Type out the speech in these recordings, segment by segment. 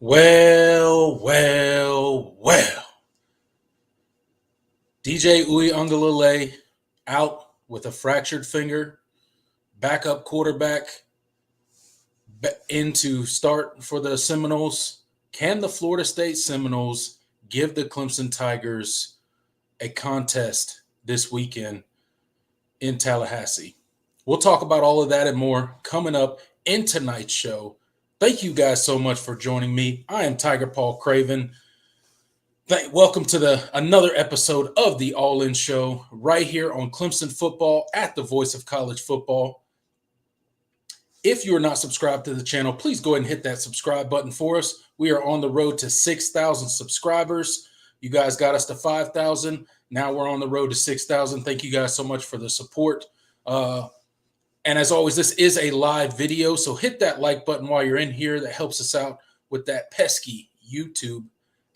Well. DJ Uiagalelei out with a fractured finger. Backup quarterback in to start for the Seminoles. Can the Florida State Seminoles give the Clemson Tigers a contest this weekend in Tallahassee? We'll talk about all of that and more coming up in tonight's show. Thank you guys so much for joining me. I am Tiger Paul Craven. Welcome to another episode of the All In Show right here on Clemson Football at the Voice of College Football. If you are not subscribed to the channel, please go ahead and hit that subscribe button for us. We are on the road to 6,000 subscribers. You guys got us to 5,000. Now we're on the road to 6,000. Thank you guys so much for the support. And as always, this is a live video, so hit that like button while you're in here. That helps us out with that pesky YouTube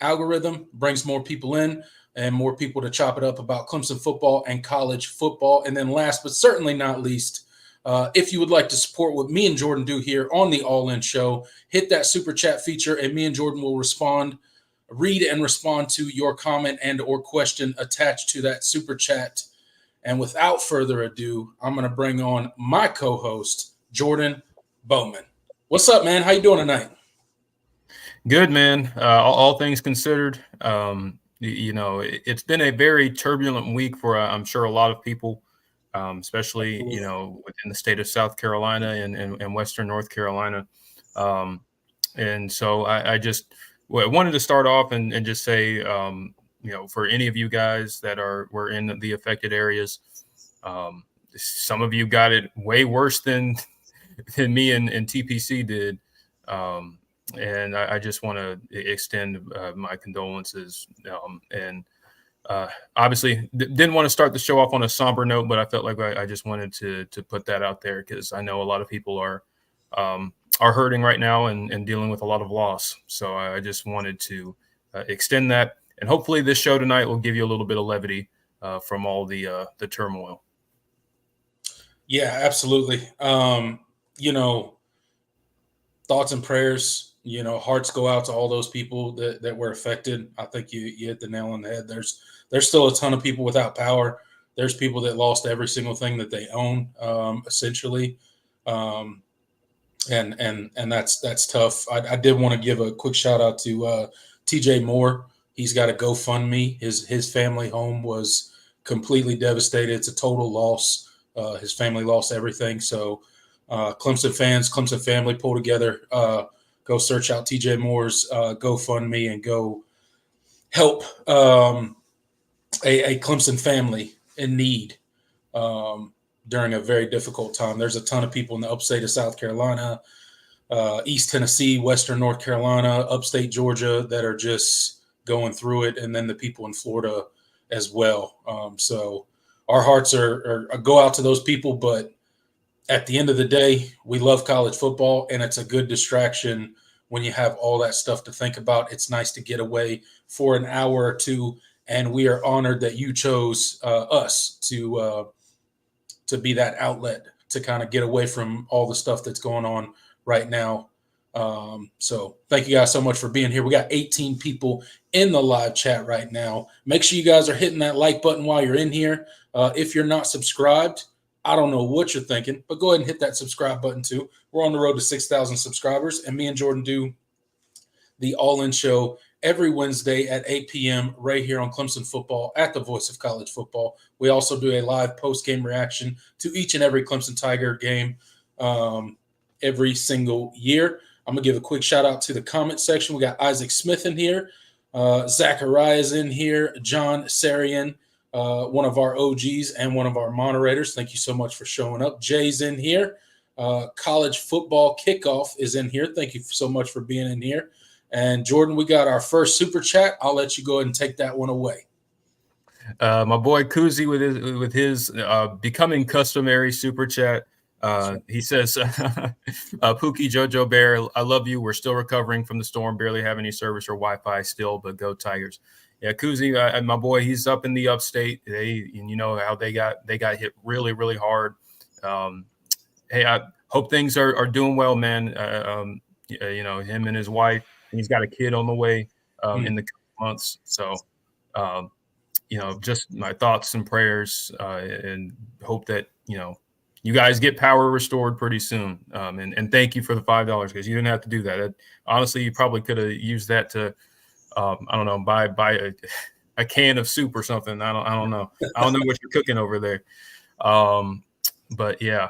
algorithm, brings more people in and more people to chop it up about Clemson football and college football. And then last but certainly not least, if you would like to support what me and Jordan do here on the All In Show, hit that super chat feature and me and Jordan will read and respond to your comment and or question attached to that super chat. And without further ado, I'm going to bring on my co-host, Jordan Bowman. What's up, man? How you doing tonight? Good, man. All things considered, it's been a very turbulent week for, I'm sure, a lot of people, especially, within the state of South Carolina and Western North Carolina. And so I just wanted to start off and just say, for any of you guys that were in the affected areas, some of you got it way worse than me and TPC did. And I just want to extend my condolences. And obviously didn't want to start the show off on a somber note, but I felt like I just wanted to put that out there because I know a lot of people are hurting right now and dealing with a lot of loss. So I just wanted to extend that. And hopefully this show tonight will give you a little bit of levity from all the turmoil. Yeah, absolutely. Thoughts and prayers. Hearts go out to all those people that were affected. I think you hit the nail on the head. There's still a ton of people without power. There's people that lost every single thing that they own, essentially. And that's tough. I did want to give a quick shout out to TJ Moore. He's got a GoFundMe. His family home was completely devastated. It's a total loss. His family lost everything. So Clemson fans, Clemson family, pull together. Go search out TJ Moore's GoFundMe and go help a Clemson family in need during a very difficult time. There's a ton of people in the upstate of South Carolina, East Tennessee, Western North Carolina, upstate Georgia that are just going through it, and then the people in Florida as well. So our hearts are go out to those people, but at the end of the day, we love college football, and it's a good distraction when you have all that stuff to think about. It's nice to get away for an hour or two, and we are honored that you chose us to be that outlet to kind of get away from all the stuff that's going on right now. So thank you guys so much for being here. We got 18 people in the live chat right now. Make sure you guys are hitting that like button while you're in here. If you're not subscribed, I don't know what you're thinking, but go ahead and hit that subscribe button too. We're on the road to 6,000 subscribers, and me and Jordan do the All In Show every Wednesday at 8 p.m. right here on Clemson Football at the Voice of College Football. We also do a live post-game reaction to each and every Clemson Tiger game every single year. I'm going to give a quick shout-out to the comment section. We got Isaac Smith in here. Zachariah's in here. John Sarian. One of our OGs and one of our moderators. Thank you so much for showing up. Jay's in here. College Football Kickoff is in here. Thank you so much for being in here. And Jordan, we got our first super chat. I'll let you go ahead and take that one away. My boy Kuzi with his becoming customary super chat. He says, Pookie Jojo Bear, I love you. We're still recovering from the storm. Barely have any service or Wi-Fi still, but go Tigers. Yeah, Kuzi, my boy, he's up in the upstate. You know how they got hit really, really hard. Hey, I hope things are doing well, man. Him and his wife and he's got a kid on the way in the months. So, just my thoughts and prayers, and hope that, you guys get power restored pretty soon. And thank you for the $5, because you didn't have to do that. Honestly, you probably could have used that to, I don't know, buy a can of soup or something. I don't know. I don't know what you're cooking over there. But yeah,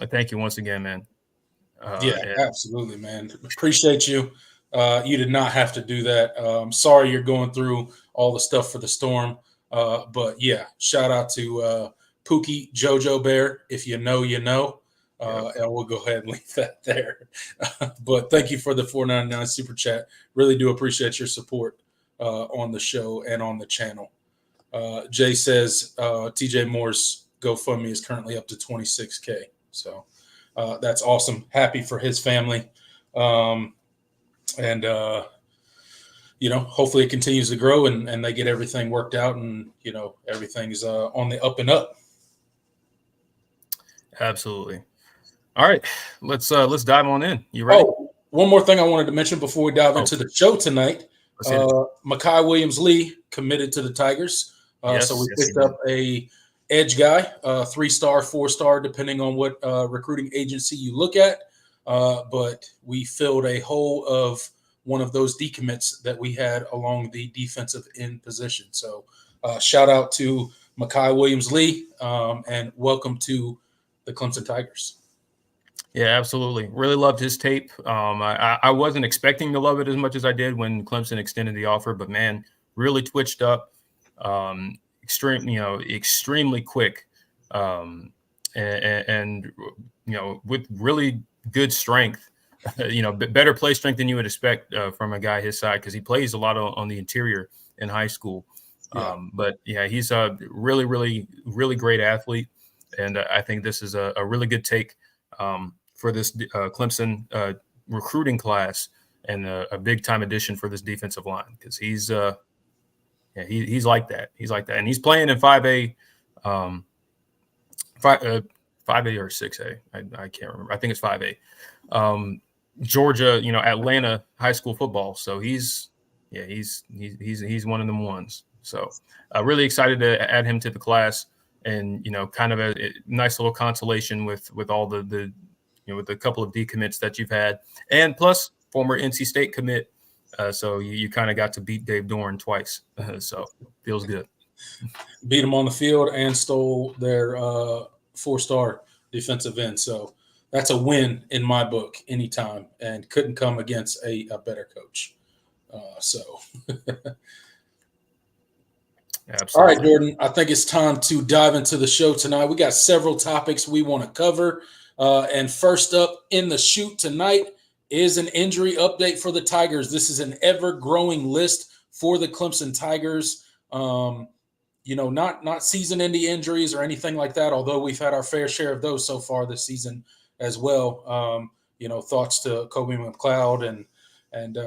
thank you once again, man. Absolutely, man. Appreciate you. You did not have to do that. Sorry you're going through all the stuff for the storm. But yeah, shout out to Pookie Jojo Bear. If you know, you know. And we'll go ahead and leave that there. But thank you for the $4.99 super chat. Really do appreciate your support on the show and on the channel. Jay says TJ Moore's GoFundMe is currently up to $26K. So that's awesome. Happy for his family. Hopefully it continues to grow and they get everything worked out, and, everything's on the up and up. Absolutely. All right, let's dive on in. You ready? Oh, one more thing I wanted to mention before we dive into the show tonight. Mekhi Williams-Lee committed to the Tigers. So we picked up a edge guy, 3-star, 4-star, depending on what recruiting agency you look at. But we filled a hole of one of those decommits that we had along the defensive end position. So shout out to Mekhi Williams-Lee, and welcome to the Clemson Tigers. Yeah, absolutely. Really loved his tape. I wasn't expecting to love it as much as I did when Clemson extended the offer, but man, really twitched up, extremely quick, and with really good strength. Better play strength than you would expect from a guy his side, because he plays a lot on the interior in high school. But yeah, he's a really, really, really great athlete, and I think this is a really good take for this Clemson recruiting class, and a big time addition for this defensive line, because he's like that. He's like that, and he's playing in 5A, 5A or 6A. I can't remember. I think it's 5A. Georgia, Atlanta high school football. So he's one of them ones. So really excited to add him to the class, and kind of a nice little consolation with all the with a couple of decommits that you've had, and plus former NC State commit. So you kind of got to beat Dave Dorn twice. So feels good. Beat him on the field and stole their 4-star defensive end. So that's a win in my book anytime, and couldn't come against a better coach. Absolutely. All right, Jordan, I think it's time to dive into the show tonight. We got several topics we want to cover. And first up in the shoot tonight is an injury update for the Tigers. This is an ever-growing list for the Clemson Tigers. Not season-ending injuries or anything like that, although we've had our fair share of those so far this season as well. Thoughts to Kobe McLeod and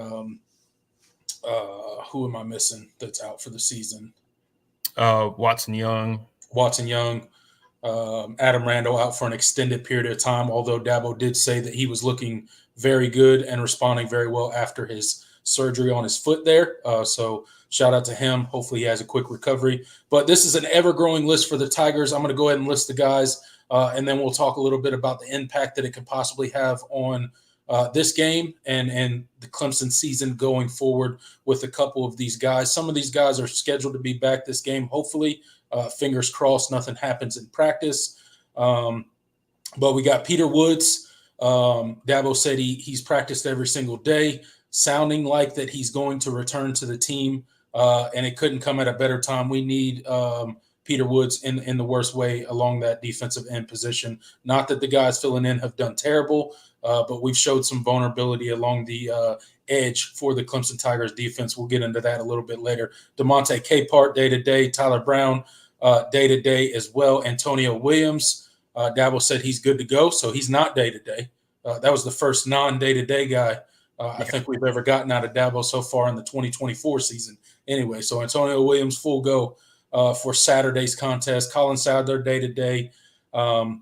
who am I missing that's out for the season? Watson Young. Adam Randall out for an extended period of time, although Dabo did say that he was looking very good and responding very well after his surgery on his foot there. So shout out to him. Hopefully he has a quick recovery. But this is an ever-growing list for the Tigers. I'm going to go ahead and list the guys, and then we'll talk a little bit about the impact that it could possibly have on this game and the Clemson season going forward with a couple of these guys. Some of these guys are scheduled to be back this game, hopefully. Fingers crossed nothing happens in practice. But we got Peter Woods. Dabo said he's practiced every single day, sounding like that he's going to return to the team, and it couldn't come at a better time. We need Peter Woods in the worst way along that defensive end position. Not that the guys filling in have done terrible, but we've showed some vulnerability along the edge for the Clemson Tigers defense. We'll get into that a little bit later. DeMonte Capehart day-to-day, Tyler Brown day-to-day as well. Antonio Williams, Dabo said he's good to go, so he's not day-to-day. That was the first non-day-to-day guy I think we've ever gotten out of Dabo so far in the 2024 season. Anyway, so Antonio Williams full go for Saturday's contest. Colin Sadler day-to-day. Troy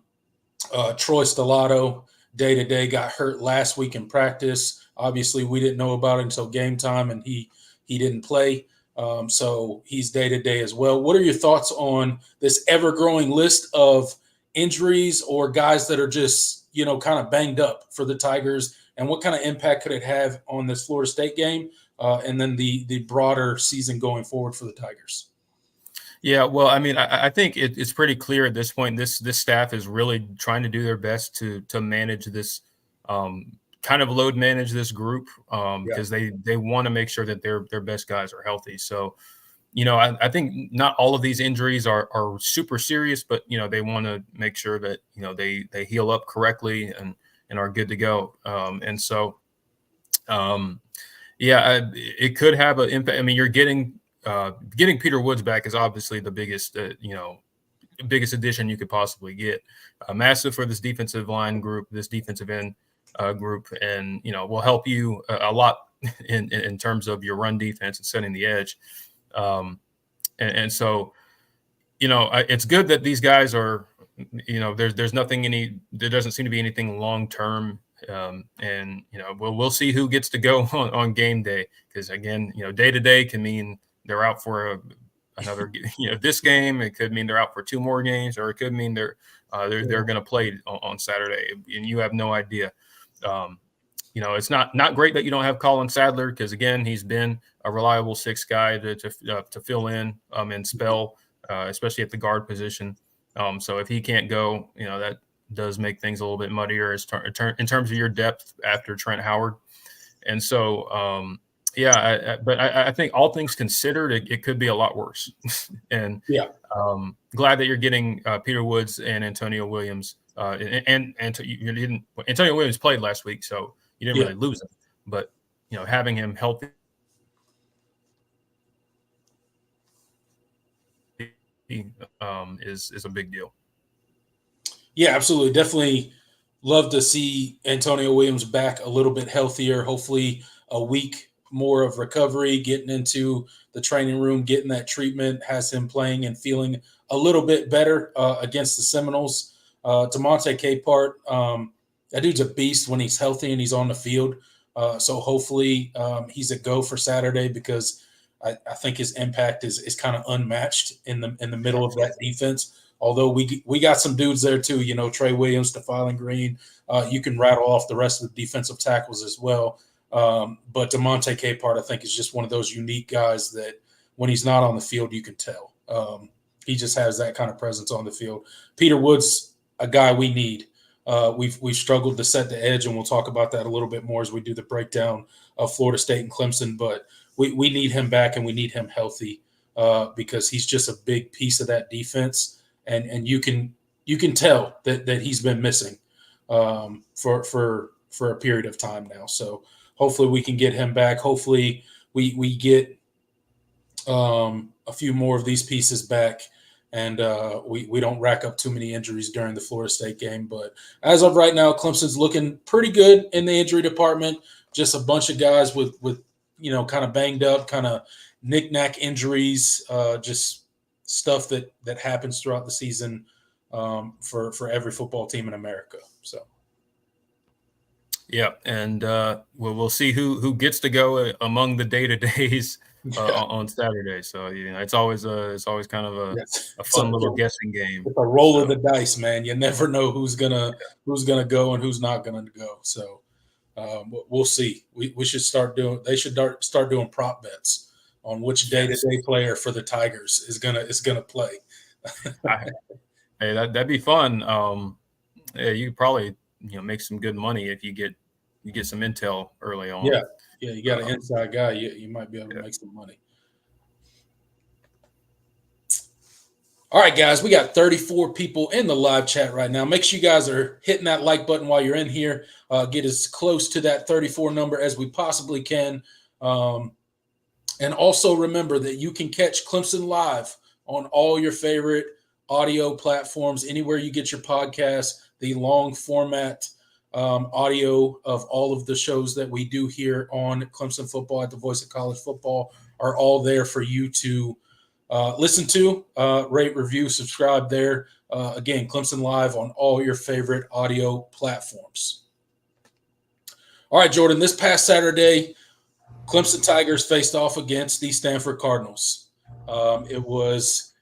Stellato day-to-day got hurt last week in practice. Obviously, we didn't know about it until game time, and he didn't play. So he's day to day as well. What are your thoughts on this ever growing list of injuries or guys that are just, kind of banged up for the Tigers? And what kind of impact could it have on this Florida State game and then the broader season going forward for the Tigers? Yeah, well, I mean, I think it's pretty clear at this point. This staff is really trying to do their best to manage this, kind of load manage this group, because they want to make sure that their best guys are healthy. So, I think not all of these injuries are super serious, but they want to make sure that they heal up correctly and are good to go. And so, it could have an impact. I mean, you're getting Peter Woods back is obviously the biggest biggest addition you could possibly get. Massive for this defensive line group, this defensive end group, and will help you a lot in terms of your run defense and setting the edge. And so, it's good that these guys are, there's nothing there doesn't seem to be anything long term. And we'll see who gets to go on game day, because again, day to day can mean they're out for another this game. It could mean they're out for 2 more games, or it could mean they're going to play on Saturday, and you have no idea. It's not great that you don't have Colin Sadler, because again, he's been a reliable 6th guy to fill in and spell, especially at the guard position. So if he can't go, that does make things a little bit muddier in terms of your depth after Trent Howard. And so, but I think all things considered, it could be a lot worse. And glad that you're getting Peter Woods and Antonio Williams. And Antonio Williams played last week, so you didn't really lose him. But having him healthy is a big deal. Yeah, absolutely. Definitely love to see Antonio Williams back a little bit healthier. Hopefully a week more of recovery, getting into the training room, getting that treatment, has him playing and feeling a little bit better against the Seminoles. DeMonte Capehart, that dude's a beast when he's healthy and he's on the field. So hopefully he's a go for Saturday, because I think his impact is kind of unmatched in the middle of that defense. Although we got some dudes there too, Trey Williams, Defiling Green. You can rattle off the rest of the defensive tackles as well. But DeMonte Capehart, I think, is just one of those unique guys that when he's not on the field, you can tell. He just has that kind of presence on the field. Peter Woods, a guy we need. We've struggled to set the edge, and we'll talk about that a little bit more as we do the breakdown of Florida State and Clemson. But we need him back, and we need him healthy because he's just a big piece of that defense. And you can tell that he's been missing for a period of time now. So hopefully we can get him back. Hopefully we get a few more of these pieces back, and we don't rack up too many injuries during the Florida State game. But as of right now, Clemson's looking pretty good in the injury department. Just a bunch of guys with kind of banged up, kind of knick-knack injuries, just stuff that happens throughout the season for every football team in America. So, yeah, and we'll see who gets to go among the day-to-days on Saturday. So it's always kind of a fun little guessing game. It's a roll of the dice, man. You never know who's gonna go and who's not gonna go. So we'll see. We should start doing. They should start doing prop bets on which day-to-day player for the Tigers is gonna play. Hey, that'd be fun. Yeah, you could probably make some good money if you get some intel early on. Yeah, you got an inside guy. You might be able to make some money. All right, guys, we got 34 people in the live chat right now. Make sure you guys are hitting that like button while you're in here. Get as close to that 34 number as we possibly can. And also remember that you can catch Clemson live on all your favorite audio platforms, anywhere you get your podcast, the long format audio of all of the shows that we do here on Clemson Football at the Voice of College Football are all there for you to listen to, rate, review, subscribe there. Again, Clemson Live on all your favorite audio platforms. All right, Jordan, this past Saturday, Clemson Tigers faced off against the Stanford Cardinals. It was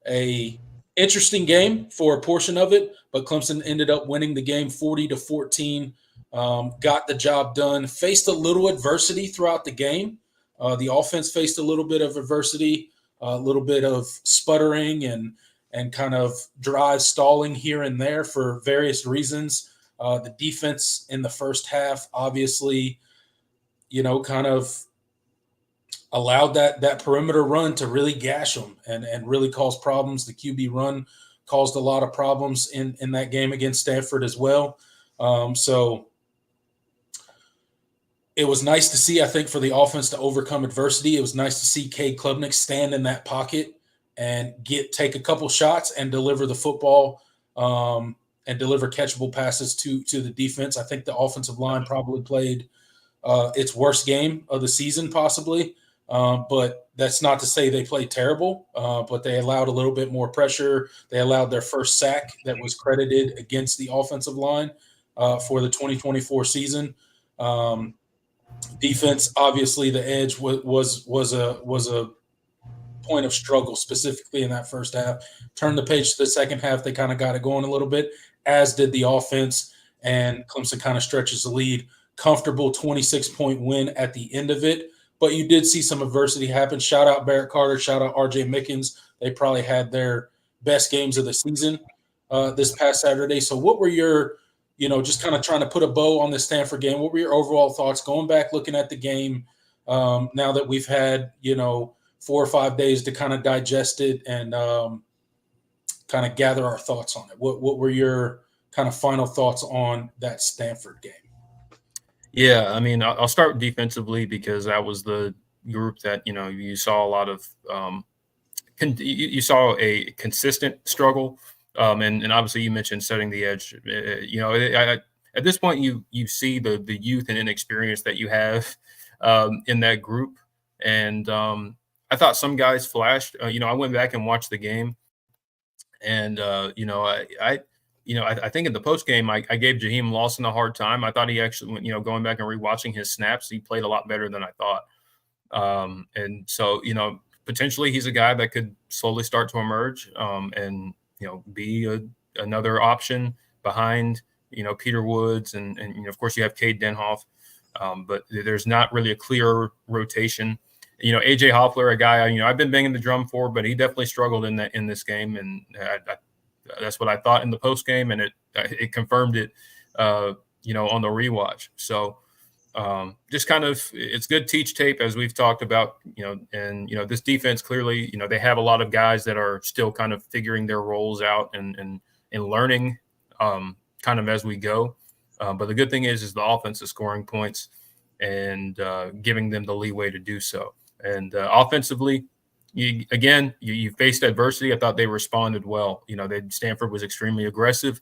a interesting game for a portion of it, but Clemson ended up winning the game 40-14. Got the job done. Faced a little adversity throughout the game. The offense faced a little bit of adversity, a little bit of sputtering and kind of drive stalling here and there for various reasons. The defense in the first half, obviously, kind of allowed that perimeter run to really gash them and really cause problems. The QB run caused a lot of problems in that game against Stanford as well. So it was nice to see, I think, for the offense to overcome adversity. It was nice to see Cade Klubnik stand in that pocket and take a couple shots and deliver the football and deliver catchable passes to the defense. I think the offensive line probably played its worst game of the season, possibly. But that's not to say they played terrible, but they allowed a little bit more pressure. They allowed their first sack that was credited against the offensive line for the 2024 season. Defense, obviously, the edge was a point of struggle, specifically in that first half. Turned the page to the second half. They kind of got it going a little bit, as did the offense, and Clemson kind of stretches the lead. Comfortable 26-point win at the end of it. But you did see some adversity happen. Shout out Barrett Carter. Shout out R.J. Mickens. They probably had their best games of the season this past Saturday. So what were your, just kind of trying to put a bow on the Stanford game, what were your overall thoughts going back, looking at the game now that we've had, 4 or 5 days to kind of digest it and kind of gather our thoughts on it? What were your kind of final thoughts on that Stanford game? Yeah, I mean, I'll start defensively because that was the group that, you saw a lot of you saw a consistent struggle. And obviously you mentioned setting the edge. At this point, you see the youth and inexperience that you have in that group. And I thought some guys flashed. I went back and watched the game. And, I think in the post game, I gave Jaheim Lawson a hard time. I thought he actually, going back and rewatching his snaps, he played a lot better than I thought. And so, potentially he's a guy that could slowly start to emerge and, be another option behind, Peter Woods. And of course, you have Cade Denhoff. But there's not really a clear rotation. AJ Hoffler, a guy, I've been banging the drum for, but he definitely struggled in this game. And that's what I thought in the post game, and it confirmed it, on the rewatch. So just kind of, it's good teach tape, as we've talked about, and this defense clearly, they have a lot of guys that are still kind of figuring their roles out and learning kind of as we go. But the good thing is the offense is scoring points and giving them the leeway to do so. And offensively, you faced adversity. I thought they responded well. Stanford was extremely aggressive.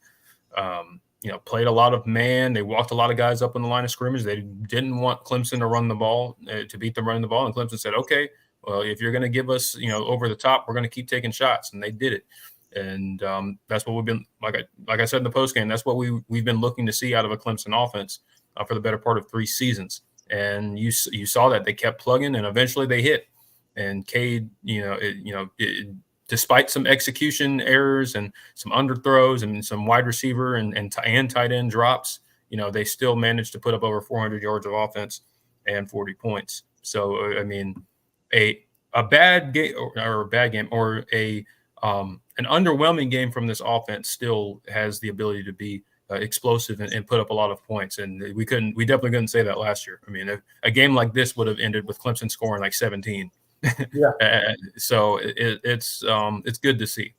Played a lot of man. They walked a lot of guys up on the line of scrimmage. They didn't want Clemson to run the ball, to beat them running the ball. And Clemson said, okay, well, if you're going to give us, over the top, we're going to keep taking shots. And they did it. And that's what we've been, like I said in the postgame, that's what we've been looking to see out of a Clemson offense for the better part of 3 seasons. And you saw that they kept plugging, and eventually they hit. And Cade, despite some execution errors and some underthrows and some wide receiver and tight end drops, they still managed to put up over 400 yards of offense and 40 points. So, I mean, a bad game or an underwhelming game from this offense still has the ability to be explosive and put up a lot of points. And we definitely couldn't say that last year. I mean, a game like this would have ended with Clemson scoring like 17. Yeah. So it's good to see.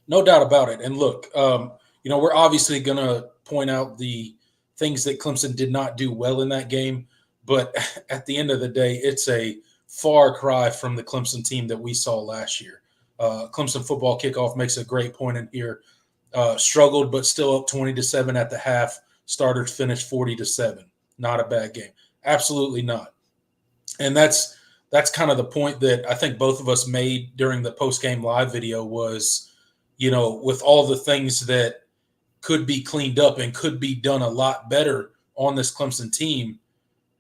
No doubt about it. And look, we're obviously going to point out the things that Clemson did not do well in that game. But at the end of the day, it's a far cry from the Clemson team that we saw last year. Clemson football kickoff makes a great point in here. Struggled, but still up 20-7 at the half. Starters finished 40-7. Not a bad game. Absolutely not. And that's kind of the point that I think both of us made during the post-game live video was, with all the things that could be cleaned up and could be done a lot better on this Clemson team,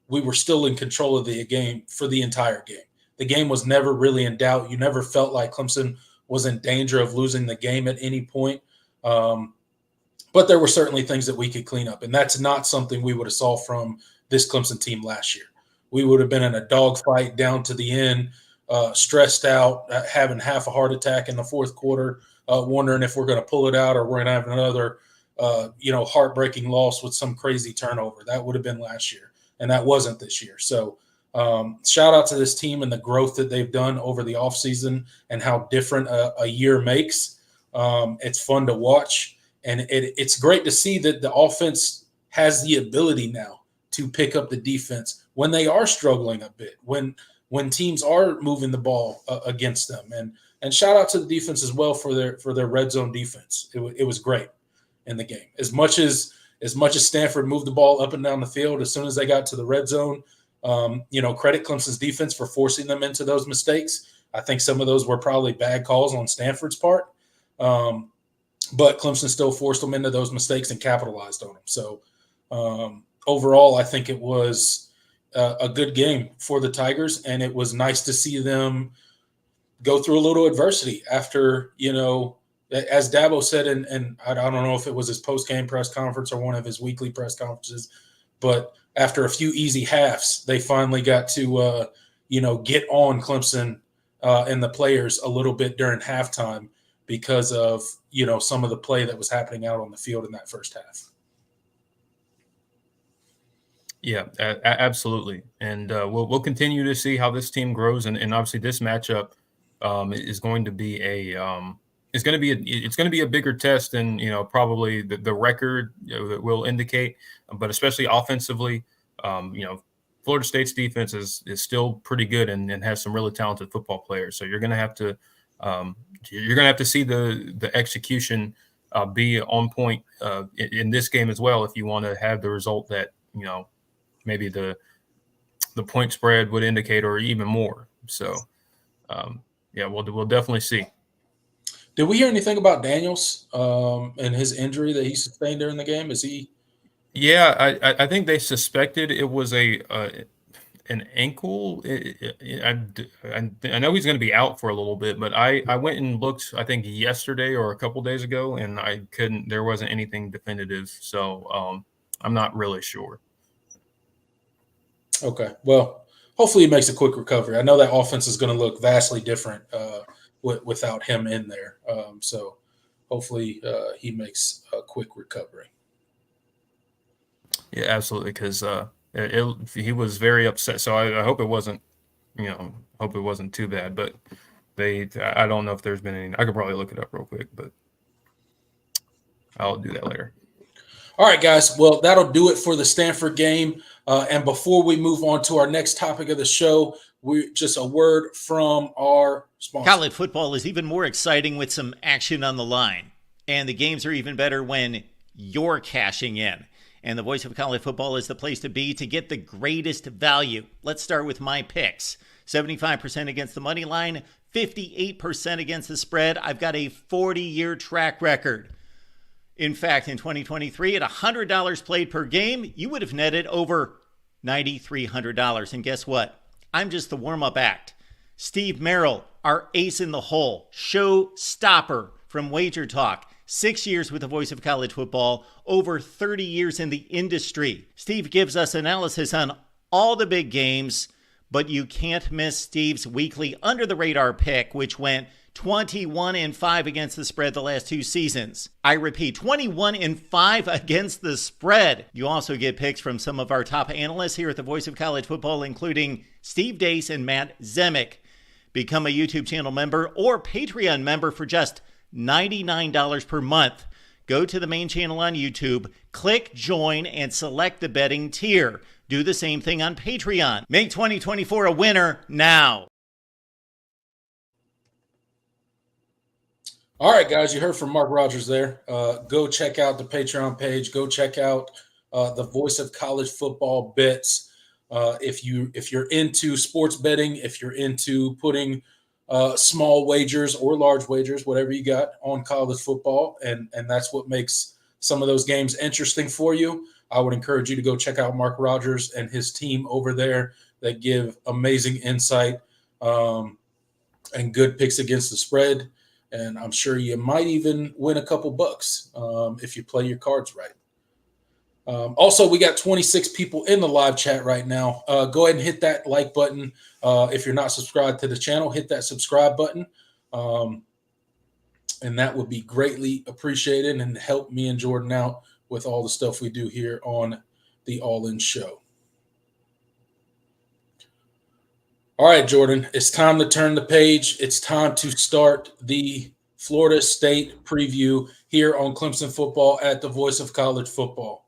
we were still in control of the game for the entire game. The game was never really in doubt. You never felt like Clemson was in danger of losing the game at any point. But there were certainly things that we could clean up, and that's not something we would have saw from this Clemson team last year. We would have been in a dogfight down to the end, stressed out, having half a heart attack in the fourth quarter, wondering if we're going to pull it out or we're going to have another, heartbreaking loss with some crazy turnover. That would have been last year, and that wasn't this year. So shout out to this team and the growth that they've done over the offseason and how different a year makes. It's fun to watch, and it's great to see that the offense has the ability now to pick up the defense when they are struggling a bit, when teams are moving the ball against them. And shout out to the defense as well for their red zone defense. It was great in the game. As much as Stanford moved the ball up and down the field, as soon as they got to the red zone, credit Clemson's defense for forcing them into those mistakes. I think some of those were probably bad calls on Stanford's part. But Clemson still forced them into those mistakes and capitalized on them. So overall, I think it was a good game for the Tigers, and it was nice to see them go through a little adversity after, as Dabo said, and I don't know if it was his post-game press conference or one of his weekly press conferences, but after a few easy halves, they finally got to, get on Clemson and the players a little bit during halftime because of, some of the play that was happening out on the field in that first half. Yeah, absolutely. And we'll continue to see how this team grows. And obviously this matchup is going to be it's going to be a bigger test than, probably the record that will indicate, but especially offensively, Florida State's defense is still pretty good and has some really talented football players. So you're going to have to see the execution be on point in this game as well if you want to have the result that maybe the point spread would indicate, or even more. So we'll definitely see. Did we hear anything about Daniels and his injury that he sustained during the game? Is he? Yeah, I think they suspected it was an ankle. I know he's going to be out for a little bit, but I went and looked, I think yesterday or a couple days ago, and there wasn't anything definitive. So I'm not really sure. Okay. Well, hopefully he makes a quick recovery. I know that offense is going to look vastly different without him in there. So hopefully he makes a quick recovery. Yeah, absolutely. Because he was very upset. So I hope it wasn't, too bad. But I don't know if there's been any. I could probably look it up real quick, but I'll do that later. All right, guys. Well, that'll do it for the Stanford game. And before we move on to our next topic of the show, just a word from our sponsor. College football is even more exciting with some action on the line. And the games are even better when you're cashing in. And the Voice of College Football is the place to be to get the greatest value. Let's start with my picks. 75% against the money line, 58% against the spread. I've got a 40-year track record. In fact, in 2023, at $100 played per game, you would have netted over $9,300. And guess what? I'm just the warm-up act. Steve Merrill, our ace in the hole, show stopper from Wager Talk. 6 years with the Voice of College Football, over 30 years in the industry. Steve gives us analysis on all the big games, but you can't miss Steve's weekly under-the-radar pick, which went 21-5 against the spread the last 2 seasons. I repeat, 21-5 against the spread. You also get picks from some of our top analysts here at the Voice of College Football, including Steve Dace and Matt Zemek. Become a YouTube channel member or Patreon member for just $99 per month. Go to the main channel on YouTube, click join, and select the betting tier. Do the same thing on Patreon. Make 2024 a winner now. All right, guys, you heard from Mark Rogers there. Go check out the Patreon page. Go check out the Voice of College Football bets. If you're into sports betting, if you're into putting small wagers or large wagers, whatever you got on college football, and that's what makes some of those games interesting for you. I would encourage you to go check out Mark Rogers and his team over there that give amazing insight and good picks against the spread. And I'm sure you might even win a couple bucks if you play your cards right. Also, we got 26 people in the live chat right now. Go ahead and hit that like button. If you're not subscribed to the channel, hit that subscribe button. And that would be greatly appreciated and help me and Jordan out with all the stuff we do here on the All In Show. All right, Jordan, it's time to turn the page. It's time to start the Florida State preview here on Clemson Football at the Voice of College Football.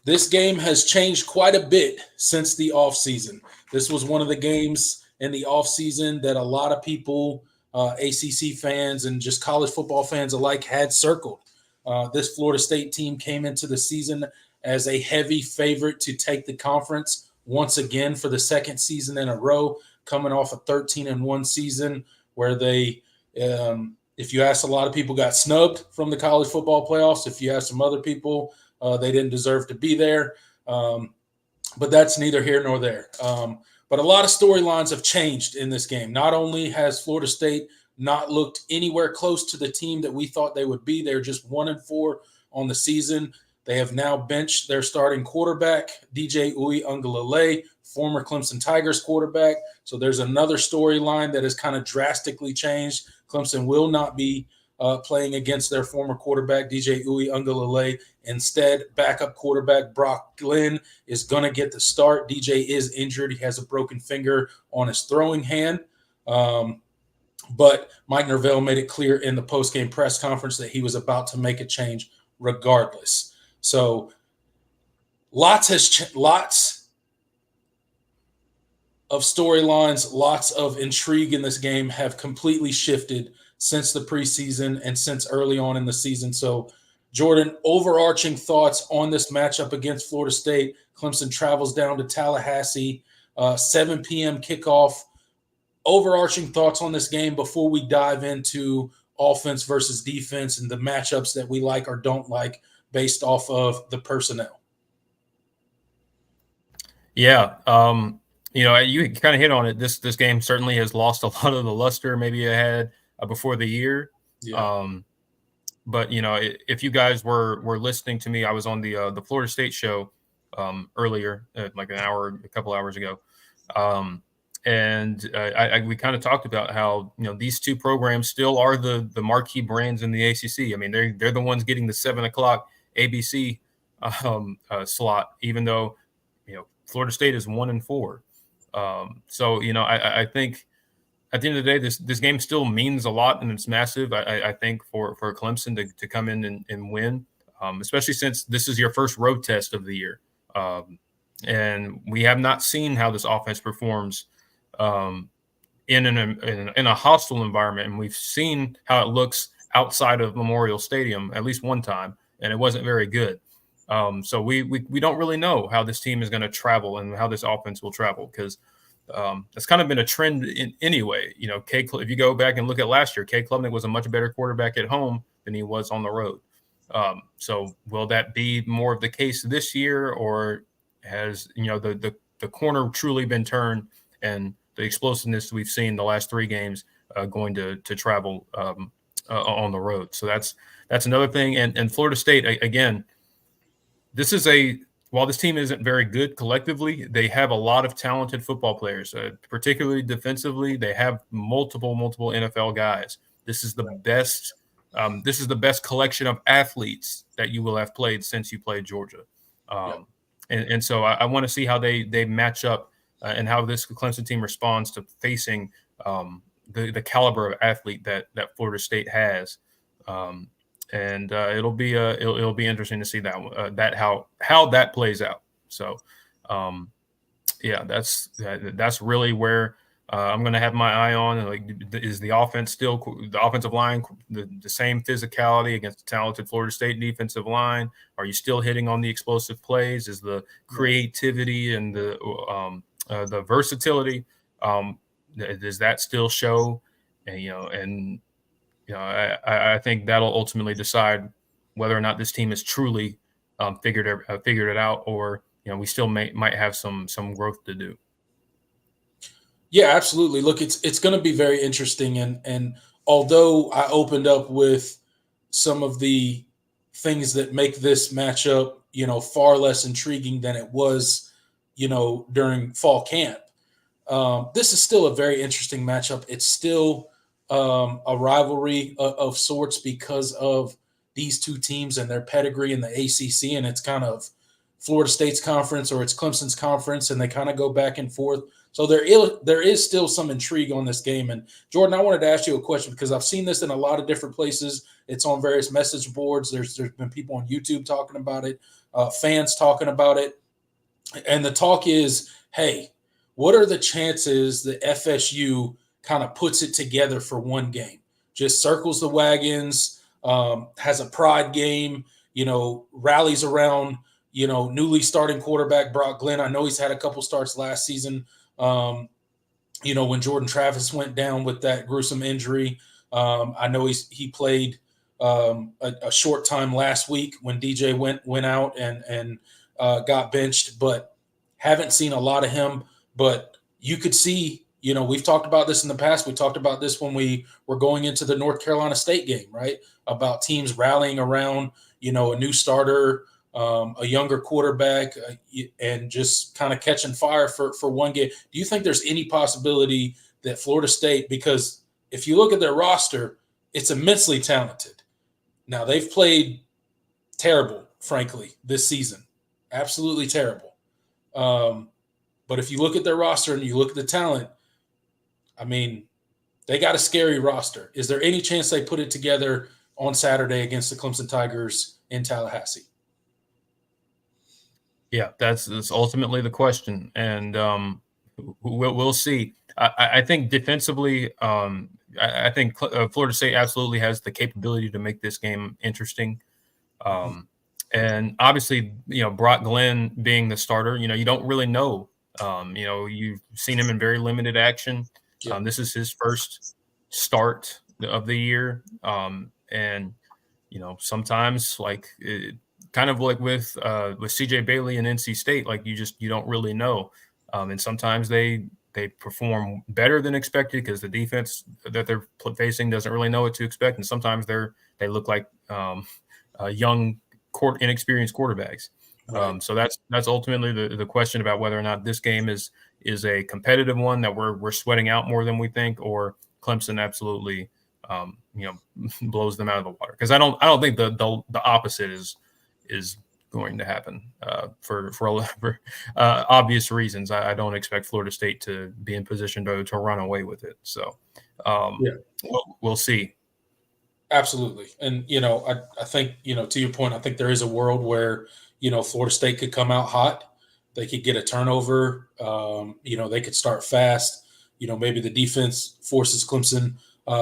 This game has changed quite a bit since the offseason. This was one of the games in the offseason that a lot of people, ACC fans and just college football fans alike, had circled. This Florida State team came into the season as a heavy favorite to take the conference once again for the second season in a row, coming off a 13-1 season where they, if you ask a lot of people, got snubbed from the college football playoffs. If you ask some other people, they didn't deserve to be there. But that's neither here nor there. But a lot of storylines have changed in this game. Not only has Florida State not looked anywhere close to the team that we thought they would be, they're just 1-4 on the season. They have now benched their starting quarterback, DJ Uiagalelei, former Clemson Tigers quarterback. So there's another storyline that has kind of drastically changed. Clemson will not be playing against their former quarterback, DJ Uiagalelei. Instead, backup quarterback Brock Glenn is going to get the start. DJ is injured. He has a broken finger on his throwing hand. But Mike Norvell made it clear in the postgame press conference that he was about to make a change regardless. So lots of storylines, lots of intrigue in this game have completely shifted since the preseason and since early on in the season. So, Jordan, overarching thoughts on this matchup against Florida State. Clemson travels down to Tallahassee, 7 p.m. kickoff. Overarching thoughts on this game before we dive into offense versus defense and the matchups that we like or don't like based off of the personnel. Yeah. You kind of hit on it. This game certainly has lost a lot of the luster maybe it had before the year. Yeah. But if you guys were listening to me, I was on the Florida State show earlier, like a couple hours ago. And we kind of talked about how these two programs still are the marquee brands in the ACC. I mean, they're the ones getting the 7:00 ABC slot, even though Florida State is 1-4. So I think at the end of the day, this game still means a lot, and it's massive. I think for Clemson to come in and win, especially since this is your first road test of the year, and we have not seen how this offense performs in a hostile environment, and we've seen how it looks outside of Memorial Stadium at least one time, and it wasn't very good. So we don't really know how this team is going to travel and how this offense will travel, because that's kind of been a trend anyway. If you go back and look at last year, Cade Klubnik was a much better quarterback at home than he was on the road. So will that be more of the case this year, or has the corner truly been turned and the explosiveness we've seen the last 3 games going to travel on the road? So that's another thing. And Florida State, again, while this team isn't very good collectively, they have a lot of talented football players, particularly defensively. They have multiple NFL guys. This is the best. This is the best collection of athletes that you will have played since you played Georgia. And so I want to see how they match up and how this Clemson team responds to facing the caliber of athlete that Florida State has. And it'll be interesting to see how that plays out. So, that's really where I'm going to have my eye on. Like, is the offense still the offensive line the same physicality against the talented Florida State defensive line? Are you still hitting on the explosive plays? Is the creativity and the versatility does that still show? And I think that'll ultimately decide whether or not this team is truly figured it out, or we still might have some growth to do. Yeah, absolutely. Look, it's going to be very interesting, and although I opened up with some of the things that make this matchup, far less intriguing than it was, during fall camp. This is still a very interesting matchup. It's still a rivalry of sorts because of these two teams and their pedigree in the ACC, and it's kind of Florida State's conference or it's Clemson's conference, and they kind of go back and forth. So there is still some intrigue on this game. And Jordan, I wanted to ask you a question because I've seen this in a lot of different places. It's on various message boards. There's been people on YouTube talking about it, fans talking about it, and the talk is, hey, what are the chances that FSU kind of puts it together for one game, just circles the wagons, has a pride game, rallies around, newly starting quarterback Brock Glenn. I know he's had a couple starts last season. When Jordan Travis went down with that gruesome injury, I know he played a short time last week when DJ went out and got benched, but haven't seen a lot of him. But you could see, we've talked about this in the past. We talked about this when we were going into the North Carolina State game, right? About teams rallying around, a new starter, a younger quarterback, and just kind of catching fire for one game. Do you think there's any possibility that Florida State, because if you look at their roster, it's immensely talented. Now, they've played terrible, frankly, this season. Absolutely terrible. But if you look at their roster and you look at the talent, I mean, they got a scary roster. Is there any chance they put it together on Saturday against the Clemson Tigers in Tallahassee? Yeah, that's ultimately the question, and we'll see. I think defensively, I think Florida State absolutely has the capability to make this game interesting. And obviously, Brock Glenn being the starter, you don't really know. You've seen him in very limited action. Yeah. This is his first start of the year, and sometimes kind of like with CJ Bailey and NC State, like you don't really know, and sometimes they perform better than expected because the defense that they're facing doesn't really know what to expect, and sometimes they look like young, inexperienced quarterbacks. Right. So that's ultimately the question about whether or not this game is a competitive one that we're sweating out more than we think, or Clemson absolutely blows them out of the water. Because I don't think the opposite is going to happen for obvious reasons. I don't expect Florida State to be in position to run away with it. So we'll see. Absolutely. And, I think, to your point, I think there is a world where, Florida State could come out hot. They could get a turnover. They could start fast. Maybe the defense forces Clemson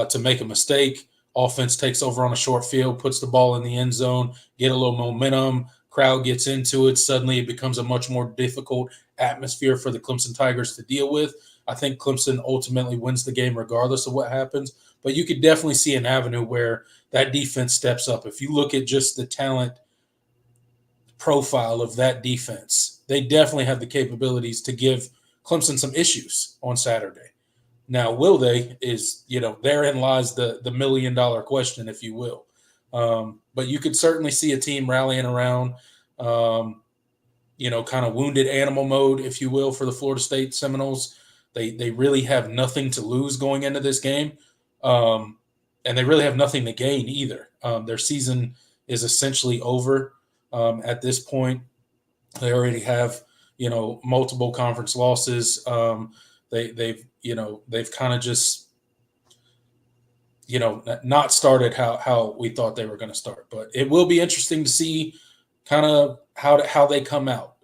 to make a mistake. Offense takes over on a short field, puts the ball in the end zone, get a little momentum, crowd gets into it. Suddenly it becomes a much more difficult atmosphere for the Clemson Tigers to deal with. I think Clemson ultimately wins the game regardless of what happens. But you could definitely see an avenue where that defense steps up. If you look at just the talent profile of that defense, they definitely have the capabilities to give Clemson some issues on Saturday. Now, will they therein lies the $1 million question, if you will. But you could certainly see a team rallying around, kind of wounded animal mode, if you will, for the Florida State Seminoles. They really have nothing to lose going into this game. And they really have nothing to gain either. Their season is essentially over at this point. They already have, multiple conference losses. They've kind of just, not started how we thought they were going to start. But it will be interesting to see kind of how they come out.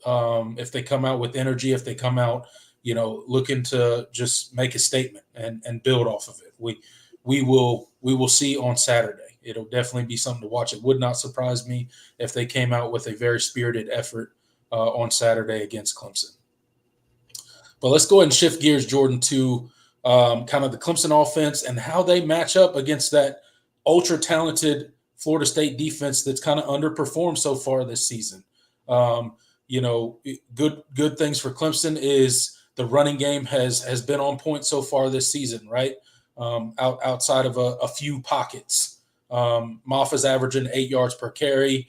If they come out with energy, if they come out, looking to just make a statement and build off of it. We will see on Saturday. It'll definitely be something to watch. It would not surprise me if they came out with a very spirited effort on Saturday against Clemson. But let's go ahead and shift gears, Jordan, to kind of the Clemson offense and how they match up against that ultra-talented Florida State defense that's kind of underperformed so far this season. Good things for Clemson is the running game has been on point so far this season, right? Outside of a few pockets. Moffa's averaging 8 yards per carry.